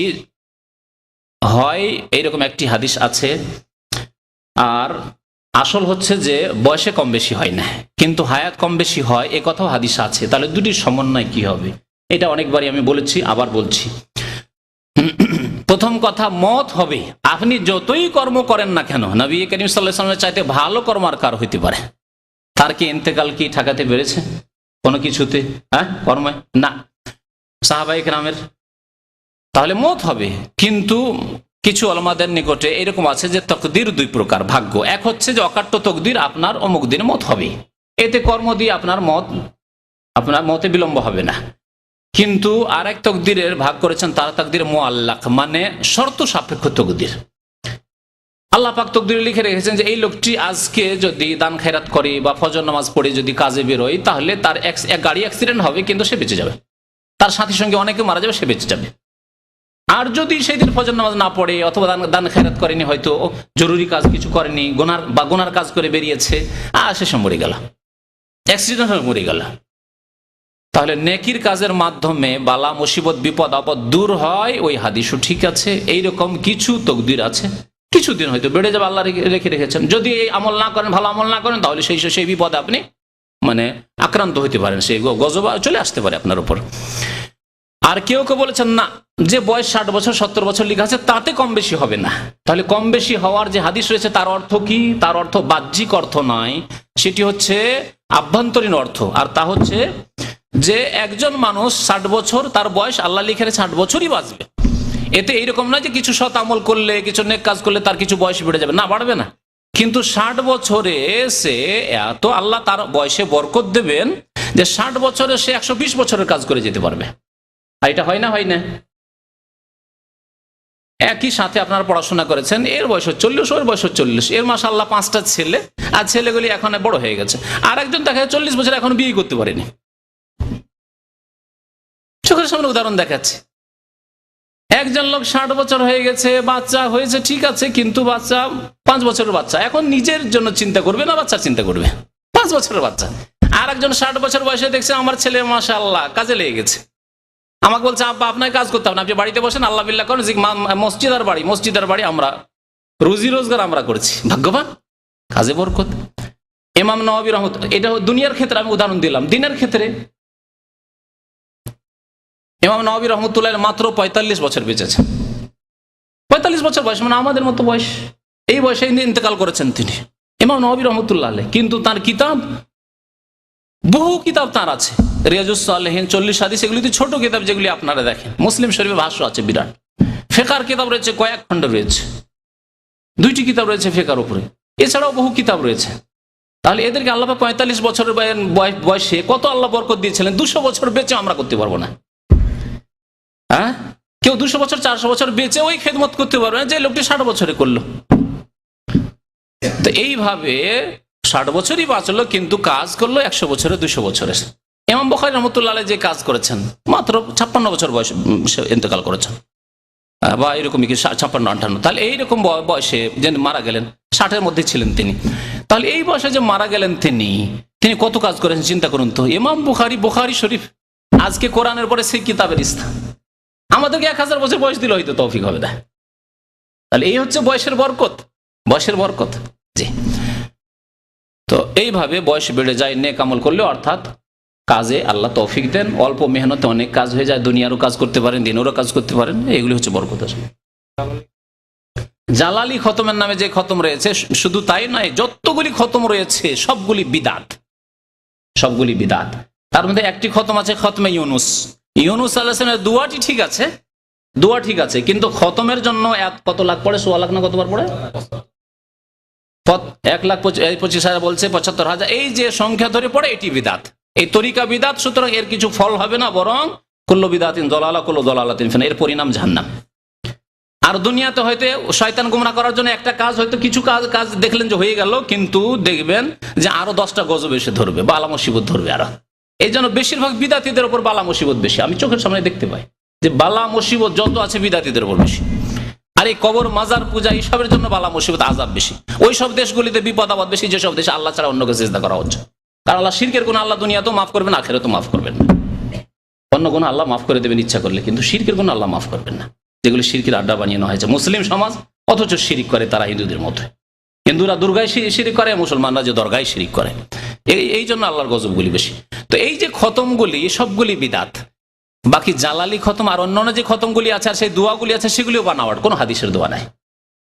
হয় এইরকম একটি হাদিস আছে, আর আসল হচ্ছে যে বয়সে কম বেশি হয় না, কিন্তু হায়াত কম বেশি হয় এ কথাও হাদিস আছে। তাহলে দুটির সমন্বয় কি হবে? এটা অনেকবারই আমি বলেছি, আবার বলছি। প্রথম কথা, মত হবে। আপনি যতই কর্ম করেন না কেন, নবী করিম সাল্লাল্লাহু আলাইহি ওয়াসাল্লামের চাইতে ভালো কর্ম আর কার হইতে পারে? তার কি ইন্তেকাল কি ঠেকাতে পেরেছে কোনো কিছুতে? কর্মে না, সাহাবায়ে কেরামের। তাহলে মত হবে। কিন্তু কিছু উলামাদের নিকটে এরকম আছে যে তকদির 2 প্রকার, ভাগ্য। এক হচ্ছে যে অকাট্য তকদির, আপনার অমুক দিন মত হবে, এতে কর্ম দিয়ে আপনার মতে বিলম্ব হবে না। কিন্তু আরেক তকদিরের ভাগ করেছেন, তার তকদির মুআল্লাক, মানে শর্ত সাপেক্ষ তকদির। আল্লাহ পাক তকদিরে লিখে রেখেছেন যে এই লোকটি আজকে যদি দান খায়রাত করে বা ফজর নামাজ পড়ে যদি কাজে বেরোয়, তাহলে তার গাড়ি অ্যাক্সিডেন্ট হবে কিন্তু সে বেঁচে যাবে, তার সাথীর সঙ্গে অনেকে মারা যাবে, সে বেঁচে যাবে। আর যদি সেই দিন ফজর নামাজ না পড়ে অথবা দান খায়রাত করেনি, হয়তো জরুরি কাজ কিছু করেনি, গুনার কাজ করে বেরিয়েছে, শেষে মরে গেল, অ্যাক্সিডেন্ট হয়ে মরে গেল। তাহলে নেকির কাজের মাধ্যমে বালা মুসিবত বিপদ আপদ দূর হয়, ওই হাদিসও ঠিক আছে। এইরকম কিছু তকদির আছে, কিছুদিন হয়তো বেড়ে যাবে, আল্লাহ রেখে রেখেছেন। যদি এই আমল না করেন, ভালো আমল না করেন, তাহলে সেই বিপদে আপনি আক্রান্ত হইতে পারেন, সেই গজব চলে আসতে পারে আপনার উপর। আর কেউ বলেছেন না, যে বয়স 60 বছর 70 বছর লেখা আছে তাতে কম বেশি হবে না। তাহলে কম বেশি হওয়ার যে হাদিস রয়েছে তার অর্থ কি? তার অর্থ বাহ্যিক অর্থ নয়, সেটি হচ্ছে আভ্যন্তরীণ অর্থ। আর তা হচ্ছে যে একজন মানুষ 60 বছর তার বয়স আল্লাহ লিখে 60 বছরই বাঁচবে। এতে এইরকম নয় যে কিছু সৎ আমল করলে, কিছু নেক কাজ করলে তার কিছু বয়স বেড়ে যাবে, না, বাড়বে না। কিন্তু 60 বছরে সে এত আল্লাহ তার বয়সে বরকত দেবেন যে 60 বছরে সে 120 বছরের কাজ করে যেতে পারবে। আর এটা হয় না, হয় না? একই সাথে আপনারা পড়াশোনা করেছেন, এর বয়স 40, ওর বয়স 40, এর মাশাআল্লাহ 5টা ছেলে, আর ছেলেগুলি এখন বড় হয়ে গেছে। আর একজন দেখা যায় 40 বছর এখন বিয়ে করতে পারেনি। চোখের সামনে উদাহরণ দেখাচ্ছে। একজন লোক 60 বছর হয়ে গেছে, বাচ্চা হয়েছে, ঠিক আছে, কিন্তু বাচ্চা 5 বছরের বাচ্চা, এখন নিজের জন্য চিন্তা করবে না বাচ্চার চিন্তা করবে, 5 বছরের বাচ্চা। আর একজন 60 বছর বয়সে দেখছে আমার ছেলে মাশাআল্লাহ কাজে লেগে গেছে, আমাকে বলছে আব্বা আপনাকে কাজ করতে হবে না, আপনি বাড়িতে বসেন আল্লাহ বিল্লাহ করেন, মসজিদের বাড়ি আমরা রুজি রোজগার আমরা করেছি, ভাগ্যবান, কাজে বরকত। ইমাম নওয়াবী রাহমাতুল্লাহ, এটা দুনিয়ার ক্ষেত্রে আমি উদাহরণ দিলাম। দিনের ক্ষেত্রে ইমাম নওয়াবী রাহমাতুল্লাহ মাত্র 45 বছর বেঁচেছেন। 45 বছর বয়স, মানে আমাদের মতো বয়স। এই বয়সে ইন্তেকাল করেছেন তিনি, ইমাম নওয়াবী রাহমাতুল্লাহ আলাইহি। কিন্তু তার কিতাব, বহু কিতাব তার আছে, রিয়াজুস সালেহিন, 40 হাদিস, এগুলি ছোট কিতাব যেগুলি আপনারা দেখেন। মুসলিম শরীফে ভাষ্য আছে বিরাট। ফিকহের কিতাব রয়েছে, কয়েক খণ্ড রয়েছে, 2টি কিতাব রয়েছে ফিকহের উপরে, এছাড়াও বহু কিতাব রয়েছে। তাহলে এদেরকে আল্লাহ 45 বছরের বয়সে কত আল্লাহ বরকত দিয়েছিলেন। 200 বছর বেঁচে আমরা করতে পারবো না। হ্যাঁ, কেউ 200 বছর 400 বছর বেঁচে ওই খেদমত করতে পারবে না যে লোকটি 60 বছরে করলো। তো এইভাবে 60 বছরই বাঁচলো, কিন্তু কাজ করলো 100 বছরে, 200 বছরে। ইমাম বুখারী রাহমাতুল্লাহ আলাইহি যে কাজ করেছেন, মাত্র 56 বছর বয়সে ইন্তেকাল করেছেন, বা এরকমই কি 56-58। তাহলে এইরকম বয়সে যে মারা গেলেন, 60-এর মধ্যে ছিলেন তিনি। তাহলে এই বয়সে যে মারা গেলেন তিনি কত কাজ করেছেন চিন্তা করুন তো। ইমাম বুখারী শরীফ আজকে কোরআনের পরে সেই কিতাবের স্থান। আমাদেরকে 1000 বছর বয়স দিলে হয়তো তৌফিক হবে না। তাহলে এই হচ্ছে বয়সের বরকত, বয়সের বরকত। জি, তো এইভাবে বয়স বেড়ে যায় নেক আমল করলে, অর্থাৎ কাজে আল্লাহ তৌফিক দেন। অল্প মেহনতে অনেক কাজ হয়ে যায়, দুনিয়ারও কাজ করতে পারেন, দিনেরও কাজ করতে পারেন। এগুলি হচ্ছে বরকত। জালালি খতমের নামে যে খতম রয়েছে, শুধু তাই নয়, যতগুলি খতম রয়েছে সবগুলি বিদাত, সবগুলি বিদাত। তার মধ্যে একটি খতম আছে, খতমে ইউনুস আলাইহিস সালামের দোয়াটি ঠিক আছে, দোয়া ঠিক আছে, কিন্তু খতমের জন্য কত লাখ পড়ে, 16 লাখ না কতবার পড়ে, 1,25,000 বলছে, 75,000, এই যে সংখ্যা ধরে পড়ে, এটি বিদাত, এই তরিকা বিদাত। সুতরাং এর কিছু ফল হবে না, বরং কুল্লু বিদাতিন দালালা, কুল্লু দালালাতিন ফিন, এর পরিণাম জাহান্নাম। আর দুনিয়াতে হয়তো শয়তান গুমরা করার জন্য একটা কাজ, হয়তো কিছু কাজ দেখলেন যে হয়ে গেল, কিন্তু দেখবেন যে আরো 10টা গজব এসে ধরবে, বালা মুসিবত ধরবে। আর এই জন্য বেশিরভাগ বিদাতীদের উপর বালা মুসিবত বেশি। আমি চোখের সামনে দেখতে পাই যে বালা মুসিবত যত আছে বিদাতীদের উপর বেশি। আর এই কবর মাজার পূজা এইসবের জন্য বালা মুসিবত আযাব বেশি। ওই সব দেশগুলিতে বিপদ আপদ বেশি, যেসব দেশে আল্লাহ ছাড়া অন্যকে সিজদা করা হচ্ছে। কারণ আল্লাহ শিরকের গুনাহ আল্লাহ দুনিয়াতেও মাফ করবেন, আখিরাতেও মাফ করবেন না। অন্য গুনাহ আল্লাহ মাফ করে দেবেন ইচ্ছা করলে, কিন্তু শিরকের গুনাহ আল্লাহ মাফ করবেন না, যেগুলি শিরকের আড্ডা বানিয়ে নেওয়া হয়েছে। মুসলিম সমাজ অথচ শিরিক করে তারা হিন্দুদের মতো। হিন্দুরা দুর্গায় শিরিক করে, মুসলমানরা যে দরগায় শিরিক করে। এই জন্য আল্লাহর গজবগুলি বেশি। তো এই যে খতমগুলি সবগুলি বিদাত। বাকি জালালি খতম আর অন্যান্য যে খতমগুলি আছে, আর সেই দোয়াগুলি আছে, সেগুলিও বানাওয়াট, কোনো হাদিসের দোয়া নাই।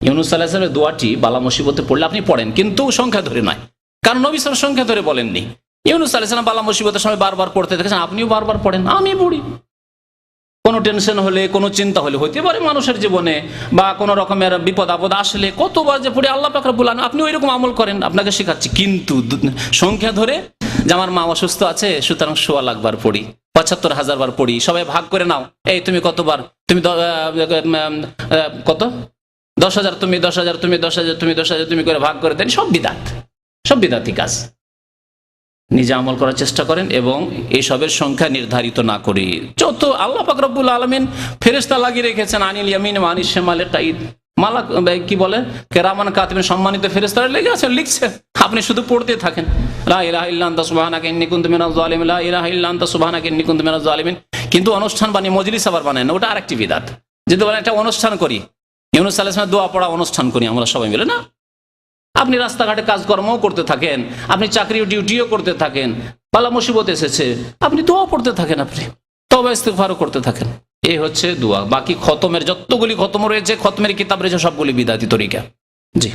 ইউনুস আলাইহিস সালামের দোয়াটি বালা মুসিবতে পড়লে আপনি পড়েন, কিন্তু সংখ্যা ধরে নয়, কারণ নবী সাল্লাল্লাহু আলাইহি ওয়াসাল্লাম সংখ্যা ধরে বলেননি। ইউনুস আলাইহিস সালাম বালা মুসিবতের সময় বারবার পড়তে দেখেছেন, আপনিও বারবার পড়েন, আমি পড়ি। কোনো টেনশন হলে, কোনো চিন্তা হলে, হইতে পারে মানুষের জীবনে, বা কোনো রকমের বিপদ আপদ আসলে কতবার যে পড়ে আল্লাহ পাক রব্বুল আলামিন, আপনি ওইরকম আমল করেন, আপনাকে শেখাচ্ছি। কিন্তু সংখ্যা ধরে যে আমার মা অসুস্থ আছে, সুতরাং 1.25 লাখ বার পড়ি, 75,000 বার পড়ি, সবাই ভাগ করে নাও, এই তুমি কতবার, তুমি কত 10,000, তুমি 10,000, তুমি 10,000, তুমি 10,000, তুমি করে ভাগ করে দেন। সব বিদাত, সব বিদাতি কাজ। নিজে আমল করার চেষ্টা করেন এবং এইসবের সংখ্যা নির্ধারিত না করি। যত আল্লাহ পাক রব্বুল আলামিন ফেরেশতা লাগিয়ে রেখেছেন, আনিল ইয়ামিন ওয়া আনিশ শিমালে কাঈদ, মালাক কি বলে, কেরামান কাতিবিন, সম্মানিত ফেরেশতারা লেগে আছে, লিখছে, আপনি শুধু পড়তে থাকেন। লা ইলাহা ইল্লা আনতা সুবহানাকা ইন্নী কুনতু মিনাজ জালিমিন, লা ইলাহা ইল্লা আনতা সুবহানাকা ইন্নী কুনতু মিনাজ জালিমিন। কিন্তু অনুষ্ঠান বানিয়ে মজলিস আবার বানায় না, ওটা আরেকটি বিদাত। যদি বলেন একটা অনুষ্ঠান করি, ইউনুস আলাইহিস সালামের দোয়া পড়া অনুষ্ঠান করি আমরা সবাই মিলে, না। আপনি রাস্তাঘাটে কাজকর্মও করতে থাকেন, আপনি চাকরি ডিউটিও করতে থাকেন, বালা মুসিবত এসেছে, আপনি দোয়া পড়তে থাকেন, আপনি তওবা ইস্তিগফারও করতে থাকেন। এই হচ্ছে দোয়া। বাকি খতমের যতগুলি খতম রয়েছে, খতমের কিতাব রয়েছে, সবগুলি বিদাতি তরিকা। জি,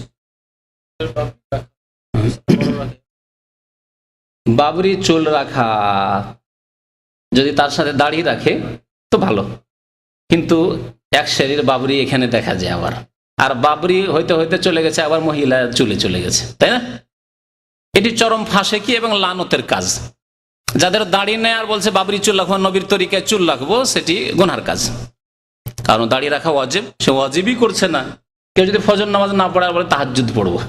বাবরি চুল রাখা যদি তার সাথে দাড়ি রাখে তো ভালো, কিন্তু এক শরীর বাবরি এখানে দেখা যায় আবার, আর বাবরি হইতে হইতে চলে গেছে আবার মহিলা চুলে চলে গেছে, তাই না? এটি চরম ফাঁসেকি এবং লানতের কাজ। যাদের দাড়ি নেই আর বলছে বাবরি চুল রাখবো, নবীর তরিকায় চুল রাখবো, সেটি গুনহার কাজ। কারণ দাড়ি রাখা ওয়াজিব, সে ওয়াজিবই করছে না। কেউ যদি ফজর নামাজ না পড়ে আর বলে তাহাজ্জুদ পড়বো,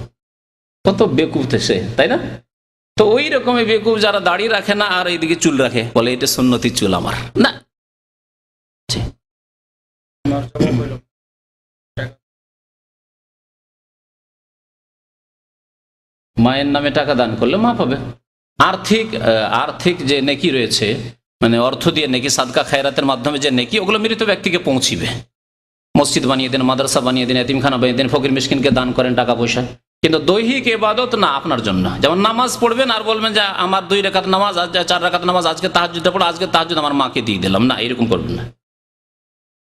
কত বেকুব সে, তাই না? তো ওই রকমই বেকুব যারা দাড়ি রাখে না আর এইদিকে চুল রাখে, বলে এটা সুন্নতি চুল আমার না। মায়ের নামে টাকা দান করলে মা পাবে। আর্থিক যে নেকি রয়েছে, মানে অর্থ দিয়ে নেকি, সাদকা খায়রাতের মাধ্যমে যে নেকি, ওগুলো মৃত ব্যক্তিকে পৌঁছিবে। মসজিদ বানিয়ে দেন, মাদ্রাসা বানিয়ে দেন, এতিমখানা বানিয়ে দেন, ফকির মিসকিনকে দান করেন টাকা পয়সা। কিন্তু দৈহিক ইবাদত না আপনার জন্য। যেমন নামাজ পড়বেন আর বলবেন যে আমার 2 রাকাত নামাজ, 4 রাকাত নামাজ, আজকে তাহাজ্জুদটা পড়ো, আজকে তাহাজ্জুদ আমার মাকে দিয়ে দিলাম, না, এরকম করবেন না।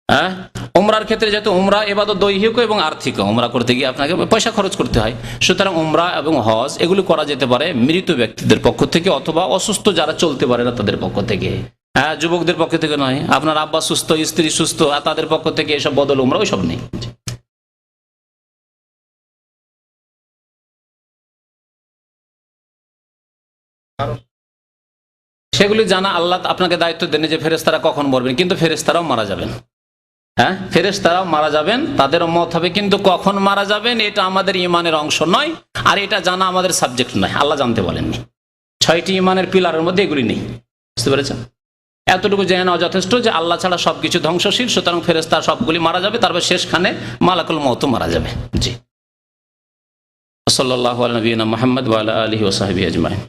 হ্যাঁ, উমরার ক্ষেত্রে যেহেতু উমরা এবাদত দৈহিক এবং আর্থিক, উমরা করতে গিয়ে আপনাকে পয়সা খরচ করতে হয়, সুতরাং উমরা এবং হজ এগুলি করা যেতে পারে মৃত ব্যক্তিদের পক্ষ থেকে, অথবা অসুস্থ যারা চলতে পারে না তাদের পক্ষ থেকে। হ্যাঁ, যুবকদের পক্ষ থেকে নয়। আপনার আব্বা সুস্থ, স্ত্রী সুস্থ, আর তাদের পক্ষ থেকে এসব বদল উমরা ওইসব নেই। সেগুলি জানা আল্লাহ আপনাকে দায়িত্ব দেন যে ফেরেশতারা কখন মরবেন, কিন্তু ফেরেশতারাও মারা যাবেন। হ্যাঁ, ফেরেশতারাও মারা যাবেন, তাদেরও মত হবে, কিন্তু কখন মারা যাবেন এটা আমাদের ইমানের অংশ নয়, আর এটা জানা আমাদের সাবজেক্ট নয়। আল্লাহ জানতে বলেননি। 6টি ইমানের পিলারের মধ্যে এগুলি নেই, বুঝতে পেরেছেন? এতটুকু জেনে নেওয়া যথেষ্ট যে আল্লাহ ছাড়া সবকিছু ধ্বংসশীল, সুতরাং ফেরেশতা সবগুলি মারা যাবে, তারপর শেষখানে মালাকুল মউত মারা যাবে। জি, সাল্লাল্লাহু আলা নবিয়িনা মুহাম্মদ ওয়া আলা আলিহি ওয়া সাহবিহি আজমাইন।